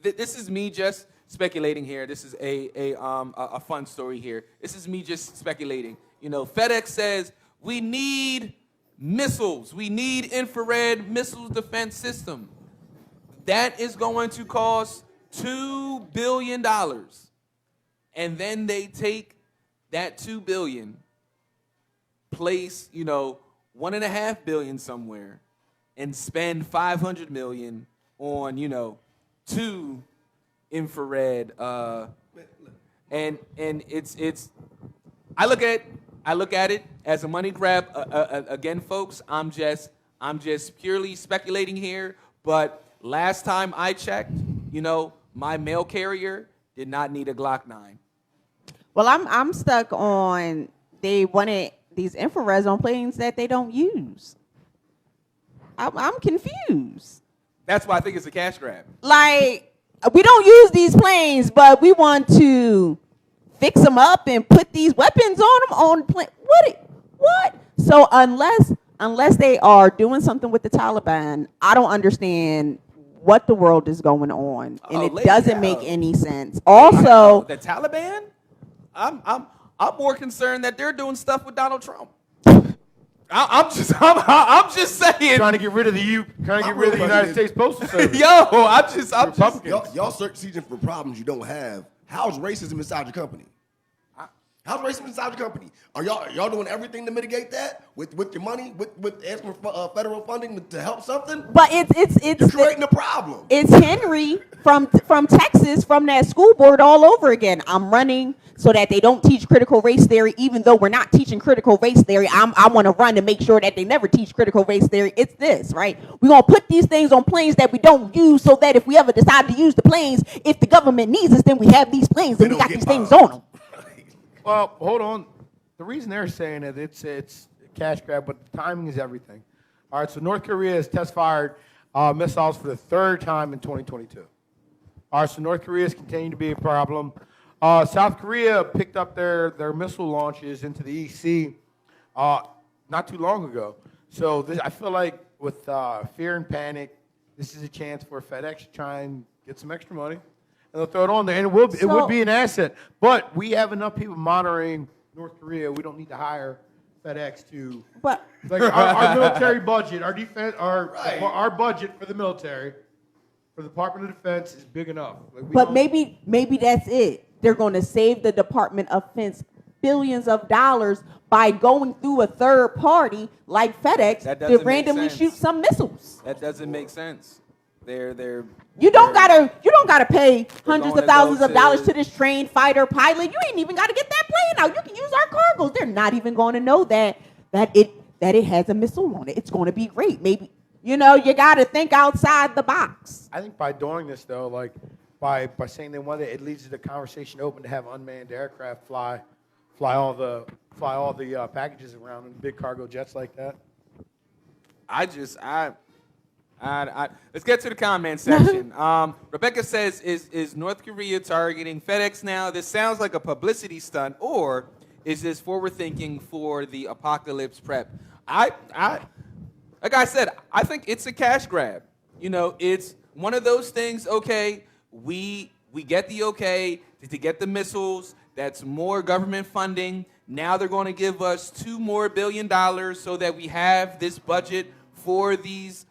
Speaker 11: this is me just speculating here. This is a fun story here. This is me just speculating. You know, FedEx says we need missiles. We need infrared missile defense system. That is going to cost $2 billion. And then they take that $2 billion, place, you know, $1.5 billion somewhere, and spend $500 million on, you know, 2 infrared. And it's. I look at it as a money grab. Again, folks, I'm just purely speculating here. But last time I checked, you know, my mail carrier did not need a Glock 9.
Speaker 7: Well, I'm stuck on they wanted these infrareds on planes that they don't use. I'm confused.
Speaker 11: That's why I think it's a cash grab.
Speaker 7: Like, we don't use these planes, but we want to fix them up and put these weapons on them on plane. What? So unless they are doing something with the Taliban, I don't understand what the world is going on, and it doesn't make any sense. Also,
Speaker 11: the Taliban, I'm more concerned that they're doing stuff with Donald Trump. I'm just saying.
Speaker 9: Trying to get rid of the United States Postal Service.
Speaker 4: Y'all searching for problems you don't have. How's racism inside your company? How's racism inside your company? Are y'all doing everything to mitigate that with your money, with asking for federal funding to help something?
Speaker 7: But it's
Speaker 4: you're creating a problem.
Speaker 7: It's Henry from Texas, from that school board all over again. I'm running so that they don't teach critical race theory, even though we're not teaching critical race theory. I want to run to make sure that they never teach critical race theory. It's this, right? We're going to put these things on planes that we don't use so that if we ever decide to use the planes, if the government needs us, then we have these planes and we got these things on them.
Speaker 9: Well, hold on. The reason they're saying it, it's a cash grab, but the timing is everything. All right, so North Korea has test-fired missiles for the 3rd time in 2022. All right, so North Korea is continuing to be a problem. South Korea picked up their missile launches into the EC not too long ago. So I feel like with fear and panic, this is a chance for FedEx to try and get some extra money. And they'll throw it on there, and it would be an asset. But we have enough people monitoring North Korea. We don't need to hire FedEx to. But like our military budget, our defense, our budget for the military, for the Department of Defense is big enough.
Speaker 7: But maybe that's it. They're going to save the Department of Defense billions of dollars by going through a third party like FedEx to randomly shoot some missiles.
Speaker 11: That doesn't make sense.
Speaker 7: You don't gotta pay hundreds of thousands of dollars to this trained fighter pilot. You ain't even gotta get that plane out. You can use our cargos. They're not even going to know that it has a missile on it. It's going to be great. Maybe you gotta think outside the box.
Speaker 9: I think by doing this though, like by saying they want it leads to the conversation open to have unmanned aircraft fly all the packages around in big cargo jets like that.
Speaker 11: Let's get to the comment section. Rebecca says, is North Korea targeting FedEx now? This sounds like a publicity stunt, or is this forward thinking for the apocalypse prep? Like I said, I think it's a cash grab. It's one of those things, okay, we get the okay to get the missiles. That's more government funding. Now they're going to give us $2 billion more so that we have this budget for these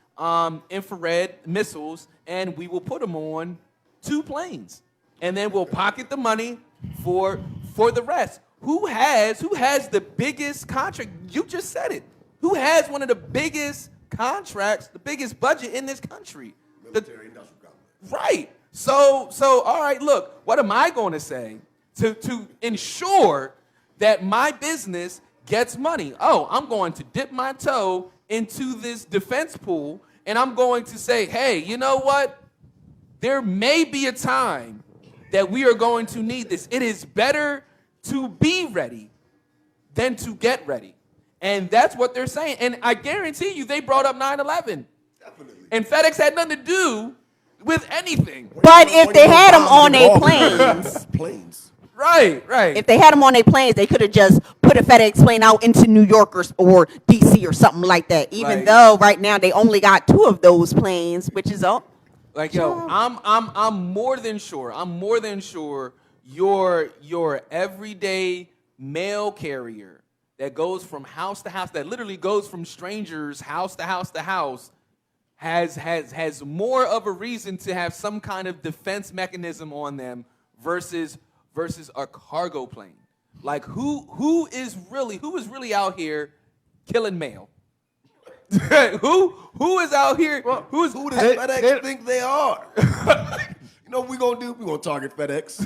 Speaker 11: infrared missiles, and we will put them on 2 planes, and then we'll pocket the money for the rest. Who has the biggest contract? You just said it. Who has one of the biggest contracts, the biggest budget in this country?
Speaker 4: Military industrial complex.
Speaker 11: Right. So all right. Look, what am I going to say to ensure that my business gets money? Oh, I'm going to dip my toe into this defense pool, and I'm going to say, hey, you know what? There may be a time that we are going to need this. It is better to be ready than to get ready. And that's what they're saying. And I guarantee you, they brought up 9/11. Definitely. And FedEx had nothing to do with anything.
Speaker 7: But if they had them on their planes.
Speaker 11: Right.
Speaker 7: If they had them on their planes, they could have just put a FedEx plane out into New York or DC or something like that. Even though right now they only got 2 of those planes, which is all.
Speaker 11: Like, yo, I'm more than sure. I'm more than sure your everyday mail carrier that goes from house to house, that literally goes from strangers house to house to house, has more of a reason to have some kind of defense mechanism on them versus a cargo plane. Like who is really out here killing mail? who is out here?
Speaker 4: Who does FedEx think they are? You know what we gonna do? We gonna target FedEx.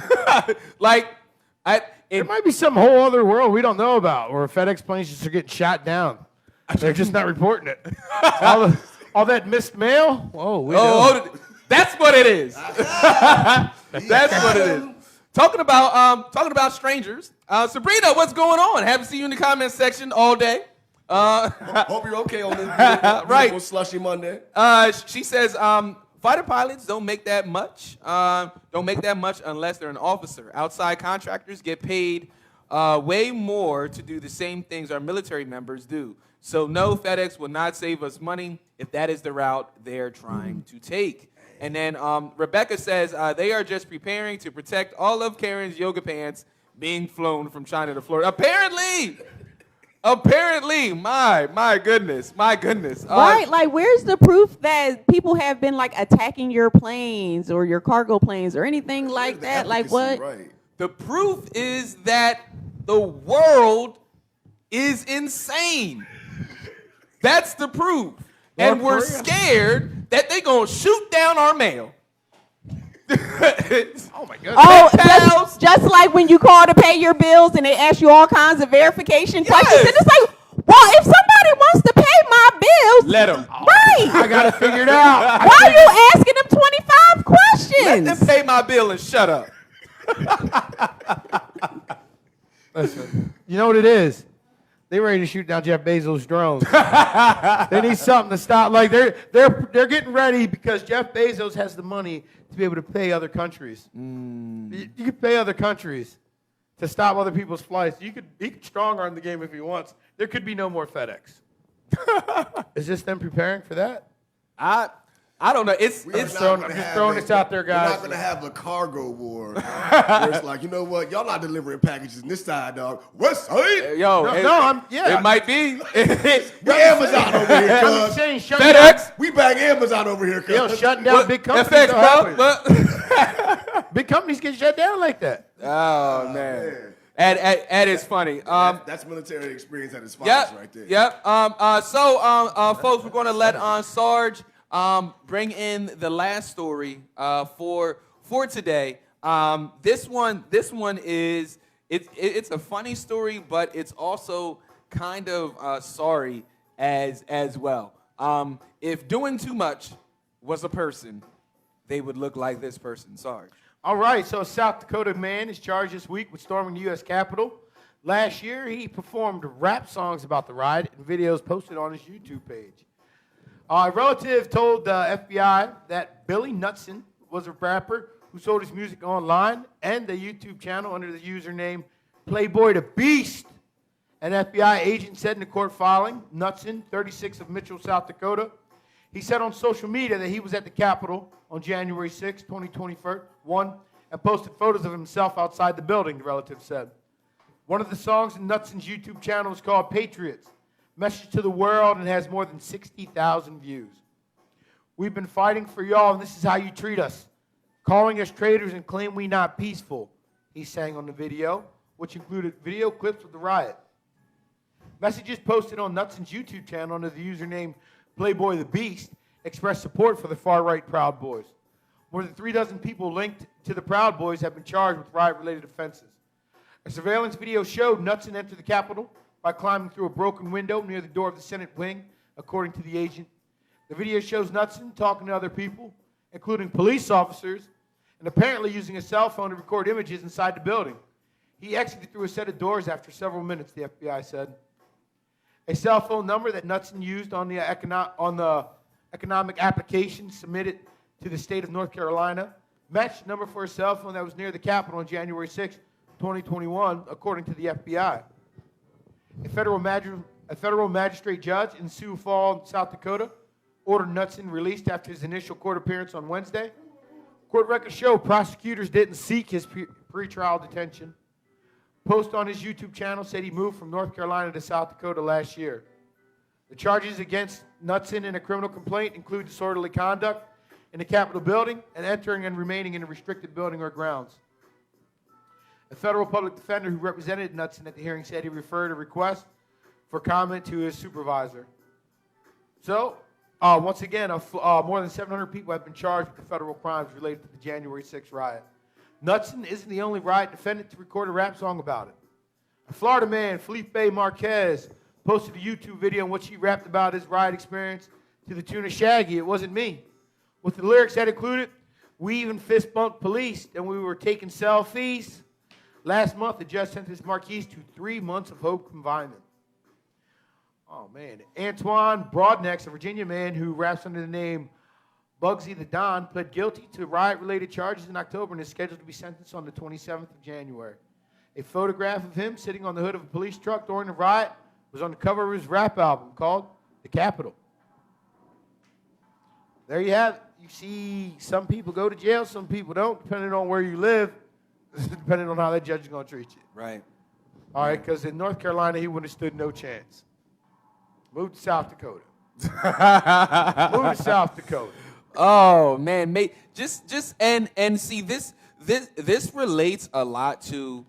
Speaker 9: There might be some whole other world we don't know about where FedEx planes just are getting shot down. They're just not reporting it. all that missed mail.
Speaker 11: That's what it is. That's what it is. Talking about strangers. Sabrina, what's going on? Haven't seen you in the comment section all day.
Speaker 4: Hope you're okay on this beautiful slushy Monday.
Speaker 11: She says, fighter pilots don't make that much. Don't make that much unless they're an officer. Outside contractors get paid way more to do the same things our military members do. So no, FedEx will not save us money if that is the route they're trying to take. And then Rebecca says they are just preparing to protect all of Karen's yoga pants being flown from China to Florida. Apparently, my goodness.
Speaker 7: Right, like where's the proof that people have been like attacking your planes or your cargo planes or anything like that? Like what?
Speaker 4: Right.
Speaker 11: The proof is that the world is insane. That's the proof. And we're scared that they're going to shoot down our mail.
Speaker 9: Oh my goodness.
Speaker 7: Oh, just like when you call to pay your bills and they ask you all kinds of verification questions. And it's like, well, if somebody wants to pay my bills,
Speaker 11: let them.
Speaker 7: Right.
Speaker 9: I got to figure it out.
Speaker 7: Why are you asking them 25 questions?
Speaker 11: Let them pay my bill and shut up.
Speaker 9: Listen, you know what it is? They ready to shoot down Jeff Bezos' drones. They need something to stop. Like they're getting ready because Jeff Bezos has the money to be able to pay other countries. You could pay other countries to stop other people's flights. He could strong arm the game if he wants. There could be no more FedEx. Is this them preparing for that?
Speaker 11: I don't know.
Speaker 9: I'm just throwing this out there, guys.
Speaker 4: We're not going to have a cargo war where it's like, you know what? Y'all not delivering packages in this side, dog. West side?
Speaker 11: It might be.
Speaker 4: We Amazon over here, cuz.
Speaker 11: FedEx.
Speaker 4: We back Amazon over here, cuz.
Speaker 9: Shutting down big companies.
Speaker 11: FedEx,
Speaker 9: big companies get shut down like that.
Speaker 11: Oh, man. Ed is funny.
Speaker 4: That's military experience at its finest right there.
Speaker 11: Yep. Folks, we're going to let Sarge bring in the last story for today. This one is it's a funny story, but it's also kind of sorry as well. If doing too much was a person, they would look like this person. Sarge.
Speaker 9: All right, so South Dakota Man is charged this week with storming the U.S. Capitol. Last year, he performed rap songs about the riot and videos posted on his YouTube page. A relative told the FBI that Billy Knutson was a rapper who sold his music online and the YouTube channel under the username Playboy the Beast. An FBI agent said in the court filing, Knutson, 36 of Mitchell, South Dakota, he said on social media that he was at the Capitol on January 6, 2021, and posted photos of himself outside the building, the relative said. One of the songs in Knutson's YouTube channel is called Patriots, Message to the World, and has more than 60,000 views. We've been fighting for y'all, and this is how you treat us. Calling us traitors and claim we not peaceful, he sang on the video, which included video clips of the riot. Messages posted on Knutson's YouTube channel under the username Playboy the Beast expressed support for the far-right Proud Boys. More than 36 people linked to the Proud Boys have been charged with riot-related offenses. A surveillance video showed Knutson enter the Capitol by climbing through a broken window near the door of the Senate wing, according to the agent. The video shows Knudsen talking to other people, including police officers, and apparently using a cell phone to record images inside the building. He exited through a set of doors after several minutes, the FBI said. A cell phone number that Knudsen used on the economic application submitted to the state of North Carolina matched the number for a cell phone that was near the Capitol on January 6, 2021, according to the FBI. A federal magistrate judge in Sioux Falls, South Dakota, ordered Knudsen released after his initial court appearance on Wednesday. Court records show prosecutors didn't seek his pretrial detention. Post on his YouTube channel said he moved from North Carolina to South Dakota last year. The charges against Knudsen in a criminal complaint include disorderly conduct in the Capitol building and entering and remaining in a restricted building or grounds. A federal public defender who represented Knudsen at the hearing said he referred a request for comment to his supervisor. So, once again, more than 700 people have been charged with the federal crimes related to the January 6th riot. Knudsen isn't the only riot defendant to record a rap song about it. A Florida man, Felipe Marquez, posted a YouTube video in which he rapped about his riot experience to the tune of Shaggy, "It Wasn't Me," with the lyrics that included, "We even fist bumped police and we were taking selfies." Last month, the judge sentenced Marquez to 3 months of home confinement. Oh, man. Antoine Broadnex, a Virginia man who raps under the name Bugsy the Don, pled guilty to riot-related charges in October and is scheduled to be sentenced on the 27th of January. A photograph of him sitting on the hood of a police truck during the riot was on the cover of his rap album called The Capitol. There you have it. You see some people go to jail, some people don't, depending on where you live, depending on how that judge is going to treat you.
Speaker 11: Right.
Speaker 9: All right, because in North Carolina, he would have stood no chance. Move to South Dakota. Move to South Dakota.
Speaker 11: Oh man, and see this relates a lot to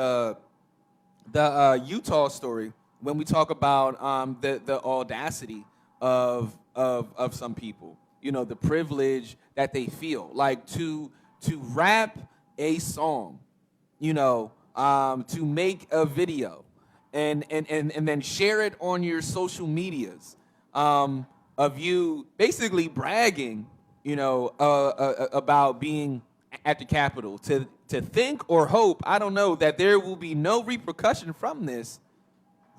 Speaker 11: the Utah story when we talk about the audacity of some people, you know, the privilege that they feel, like to rap a song, you know, to make a video and then share it on your social medias, of you basically bragging, you know, about being at the Capitol, to think or hope, I don't know, that there will be no repercussion from this,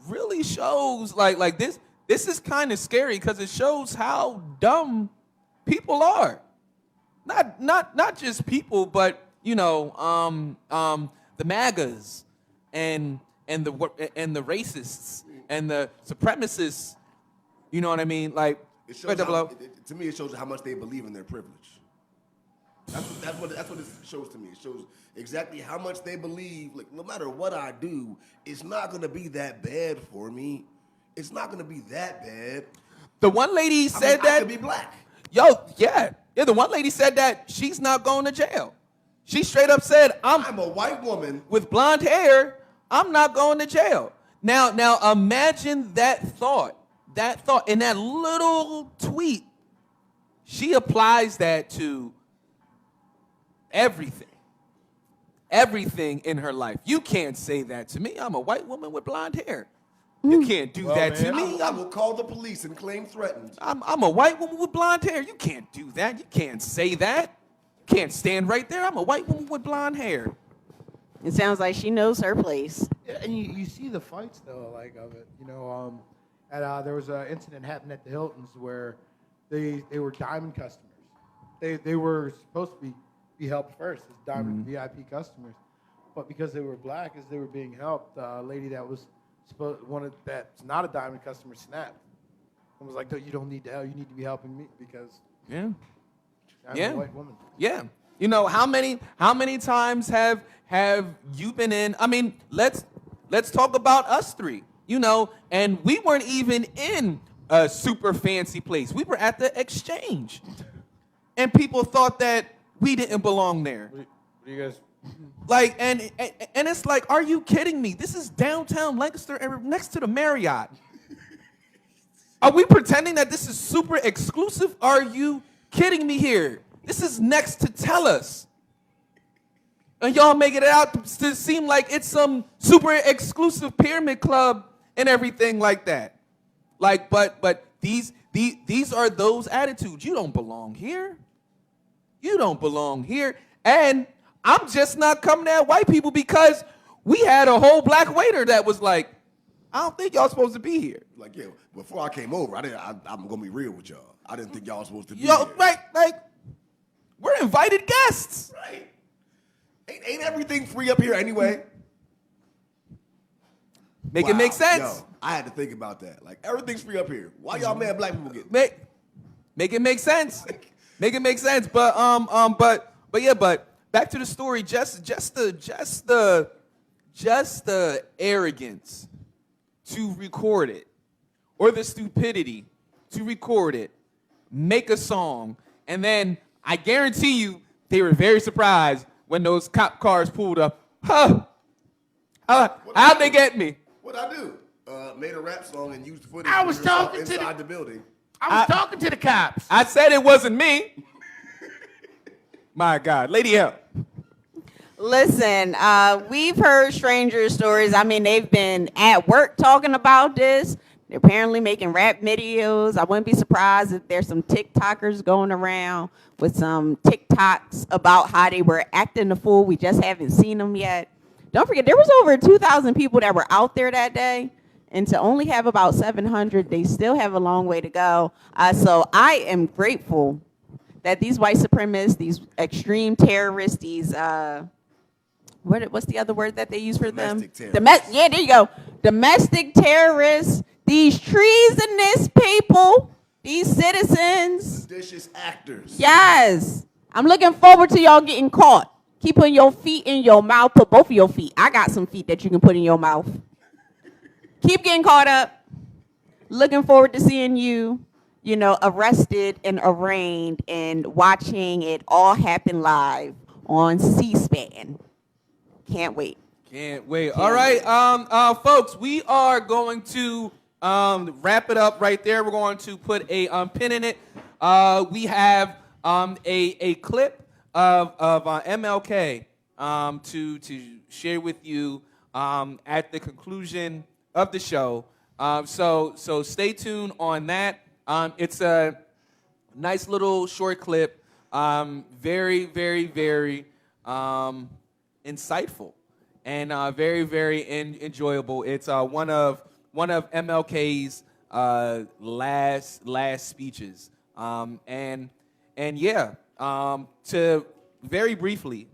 Speaker 11: really shows like this is kind of scary because it shows how dumb people are. Not just people, but you know, the MAGAs and the racists and the supremacists. You know what I mean? Like,
Speaker 4: it shows to me, it shows how much they believe in their privilege. That's what it shows to me. It shows exactly how much they believe. Like, no matter what I do, it's not gonna be that bad for me. It's not gonna be that bad.
Speaker 11: The one lady said that.
Speaker 4: I could be black.
Speaker 11: Yo, yeah. The one lady said that she's not going to jail. She straight up said, "I'm
Speaker 4: a white woman
Speaker 11: with blonde hair. I'm not going to jail." Now imagine that thought in that little tweet. She applies that to everything in her life. You can't say that to me. I'm a white woman with blonde hair. You can't do that to me.
Speaker 4: I will call the police and claim threatened.
Speaker 11: I'm a white woman with blonde hair. You can't do that. You can't say that. You can't stand right there. I'm a white woman with blonde hair.
Speaker 7: It sounds like she knows her place.
Speaker 9: Yeah, and you see the fights though, like of it. You know, there was an incident happened at the Hiltons where they were diamond customers. They were supposed to be helped first as diamond VIP customers, but because they were black, as they were being helped, a lady that was that's not a diamond customer snapped and was like, "You don't need to help. You need to be helping me because I'm a white woman."
Speaker 11: Yeah. You know, how many times have you been in? I mean, let's talk about us three. You know, and we weren't even in a super fancy place. We were at the Exchange, and people thought that we didn't belong there.
Speaker 9: What do you guys?
Speaker 11: Like, and it's like, are you kidding me? This is downtown Lancaster, next to the Marriott. Are we pretending that this is super exclusive? Are you kidding me here? This is next to Tellus. And y'all making it out to seem like it's some super exclusive pyramid club and everything like that. Like, but these these are those attitudes. You don't belong here. You don't belong here. And I'm just not coming at white people because we had a whole black waiter that was like, I don't think y'all supposed to be here.
Speaker 4: Like, yeah, before I came over, I'm gonna be real with y'all. I didn't think y'all was supposed to be
Speaker 11: Yo,
Speaker 4: here.
Speaker 11: right, like, we're invited guests.
Speaker 4: Right. Ain't everything free up here anyway?
Speaker 11: Make it make sense.
Speaker 4: Yo, I had to think about that. Like, everything's free up here. Why y'all mad black people get
Speaker 11: Make it make sense. Make it make sense. But back to the story. Just the arrogance to record it, or the stupidity to record it, make a song, and then I guarantee you they were very surprised when those cop cars pulled up. How'd they get me?
Speaker 4: What'd I do? Made a rap song and used footage
Speaker 9: I was talking
Speaker 4: inside the building.
Speaker 9: I was talking to the cops.
Speaker 11: I said it wasn't me. My God. Lady L.
Speaker 7: Listen, we've heard stranger stories. I mean, they've been at work talking about this. They're apparently making rap videos. I wouldn't be surprised if there's some TikTokers going around with some TikToks about how they were acting the fool. We just haven't seen them yet. Don't forget, there was over 2,000 people that were out there that day. And to only have about 700, they still have a long way to go. So I am grateful that these white supremacists, these extreme terrorists, these, what's the other word that they use for
Speaker 4: Domestic
Speaker 7: them?
Speaker 4: terrorists.
Speaker 7: Yeah, there you go. Domestic terrorists, these treasonous people, these citizens.
Speaker 4: Seditious actors.
Speaker 7: Yes. I'm looking forward to y'all getting caught. Keep putting your feet in your mouth. Put both of your feet. I got some feet that you can put in your mouth. Keep getting caught up. Looking forward to seeing you, arrested and arraigned and watching it all happen live on C-SPAN. Can't wait.
Speaker 11: Can't wait. All right, folks, we are going to wrap it up right there. We're going to put a pin in it. We have a clip of MLK to share with you at the conclusion of the show. So stay tuned on that. It's a nice little short clip. Very, very, very insightful and very, very enjoyable. It's one of MLK's last speeches. And yeah, to very briefly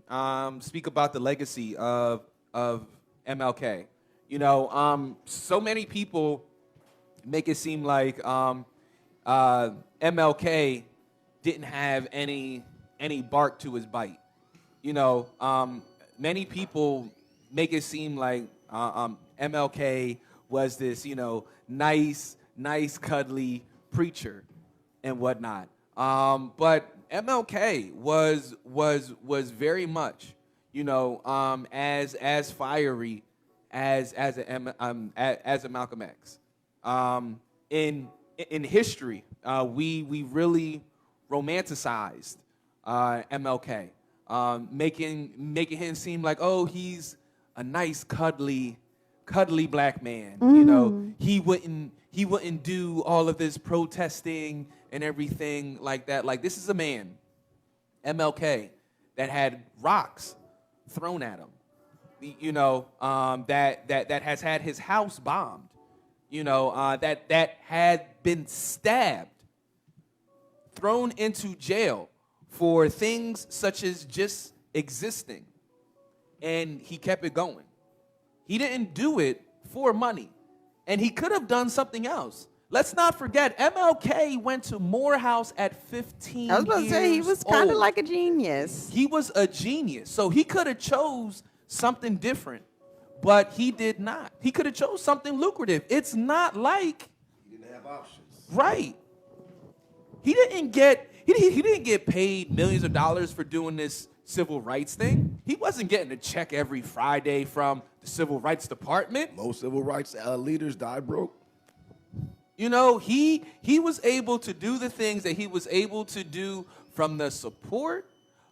Speaker 11: speak about the legacy of MLK. So many people make it seem like MLK didn't have any bark to his bite. Many people make it seem like MLK was this, nice, cuddly preacher and whatnot. But MLK was very much, as fiery as a Malcolm X. In history, we really romanticized MLK, making him seem like, oh, he's a nice cuddly black man.
Speaker 7: Mm-hmm.
Speaker 11: He wouldn't do all of this protesting and everything like that. Like, this is a man, MLK, that had rocks thrown at him. That has had his house bombed, that had been stabbed, thrown into jail for things such as just existing, and he kept it going. He didn't do it for money, and he could have done something else. Let's not forget, MLK went to Morehouse at 15 years
Speaker 7: I was about to say, he was kind of
Speaker 11: old.
Speaker 7: like a genius.
Speaker 11: He was a genius, so he could have chose something different, but he did not. He could have chose something lucrative. It's not like
Speaker 4: He didn't have options.
Speaker 11: right. He didn't get paid millions of dollars for doing this civil rights thing. He wasn't getting a check every Friday from the civil rights department.
Speaker 4: Most civil rights leaders die broke.
Speaker 11: He was able to do the things that he was able to do from the support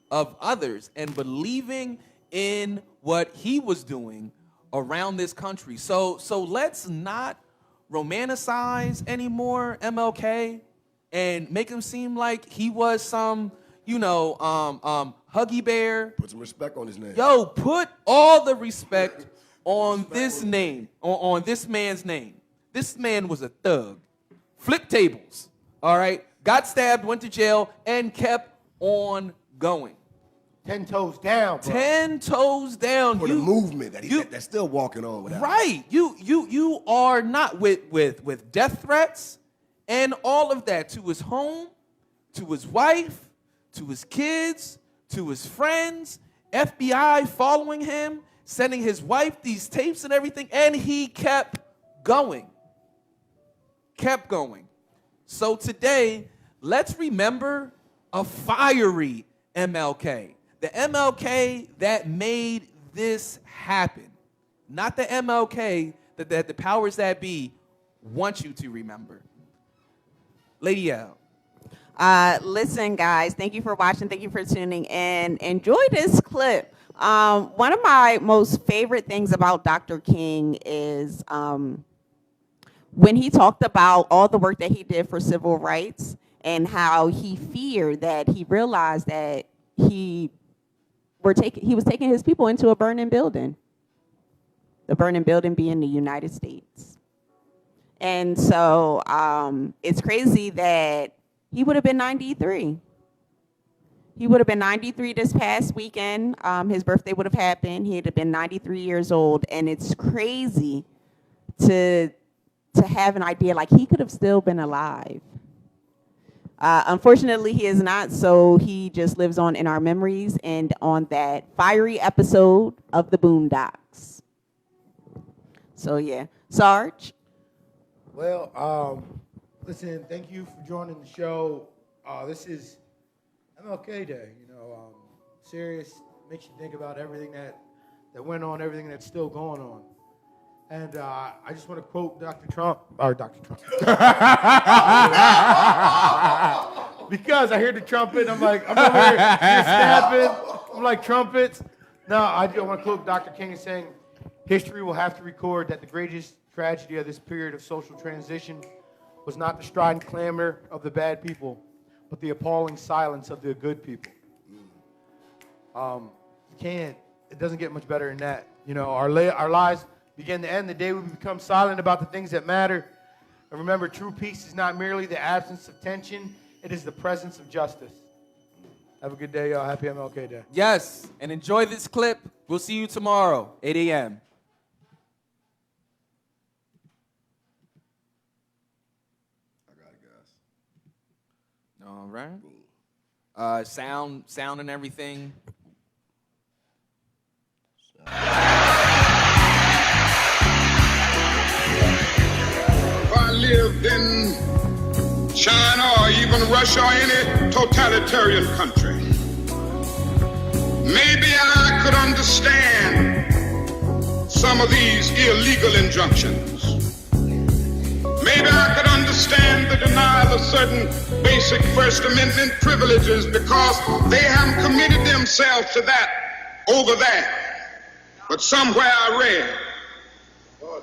Speaker 11: of others and believing in what he was doing around this country. So let's not romanticize anymore MLK. and make him seem like he was some, Huggy Bear.
Speaker 4: Put some respect on his name.
Speaker 11: Yo, put all the respect on this name, on this man's name. This man was a thug. Flipped tables, all right? Got stabbed, went to jail, and kept on going.
Speaker 9: 10 toes down, bro.
Speaker 11: 10 toes down.
Speaker 4: For the movement that's still walking on without.
Speaker 11: Right. You are not with death threats and all of that to his home, to his wife, to his kids, to his friends, FBI following him, sending his wife these tapes and everything, and he kept going. Kept going. So today, let's remember a fiery MLK. The MLK that made this happen. Not the MLK that the powers that be want you to remember. Lady L.
Speaker 7: Listen, guys, thank you for watching. Thank you for tuning in. Enjoy this clip. One of my most favorite things about Dr. King is when he talked about all the work that he did for civil rights and how he feared that he realized that he was taking his people into a burning building. The burning building being the United States. And so it's crazy that he would have been 93. He would have been 93 this past weekend. His birthday would have happened. He'd have been 93 years old. And it's crazy to have an idea like he could have still been alive. Unfortunately, he is not, so he just lives on in our memories and on that fiery episode of the Boondocks. So, yeah. Sarge?
Speaker 9: Well, listen, thank you for joining the show. This is MLK Day, serious, makes you think about everything that went on, everything that's still going on. And I just want to quote Dr. Trump. Because I hear the trumpet, I'm like, I'm over here snapping. I'm like, trumpets. No, I want to quote Dr. King saying, history will have to record that the greatest tragedy of this period of social transition was not the strident clamor of the bad people, but the appalling silence of the good people. It doesn't get much better than that. Our lives begin to end the day we become silent about the things that matter. And remember, true peace is not merely the absence of tension, it is the presence of justice. Have a good day, y'all. Happy MLK Day.
Speaker 11: Yes, and enjoy this clip. We'll see you tomorrow, 8 a.m.
Speaker 4: I got it, guys.
Speaker 11: All right. Sound and everything.
Speaker 12: If I lived in China or even Russia or any totalitarian country, maybe I could understand some of these illegal injunctions. Maybe I could understand the denial of certain basic First Amendment privileges because they haven't committed themselves to that over there. But somewhere I read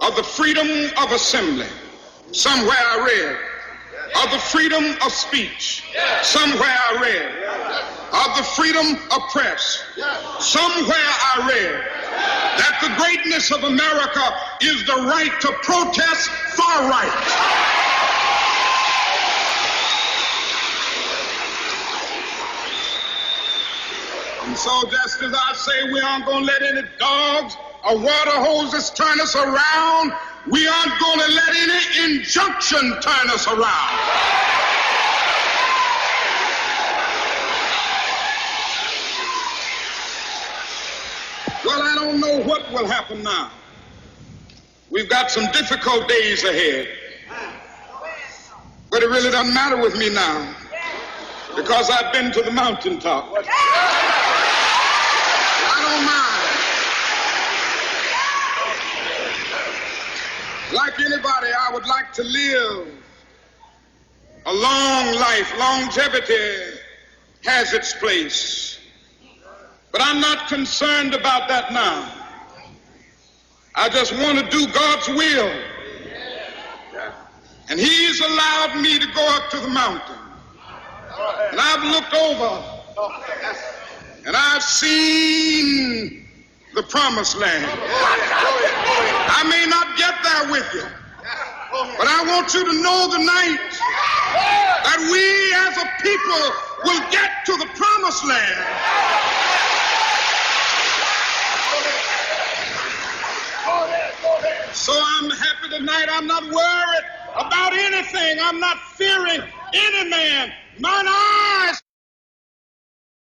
Speaker 12: of the freedom of assembly. Somewhere I read of the freedom of speech. Somewhere I read of the freedom of press. Somewhere I read that the greatness of America is the right to protest far right. And so just as I say we aren't going to let any dogs or water hoses turn us around, we aren't going to let any injunction turn us around. Well, I don't know what will happen now. We've got some difficult days ahead. But it really doesn't matter with me now because I've been to the mountaintop. I don't mind. Like anybody, I would like to live a long life. Longevity has its place. But I'm not concerned about that now. I just want to do God's will. And he's allowed me to go up to the mountain. And I've looked over and I've seen the promised land. I may not get there with you, but I want you to know tonight that we as a people will get to the promised land. So I'm happy tonight. I'm not worried about anything. I'm not fearing any man. Mine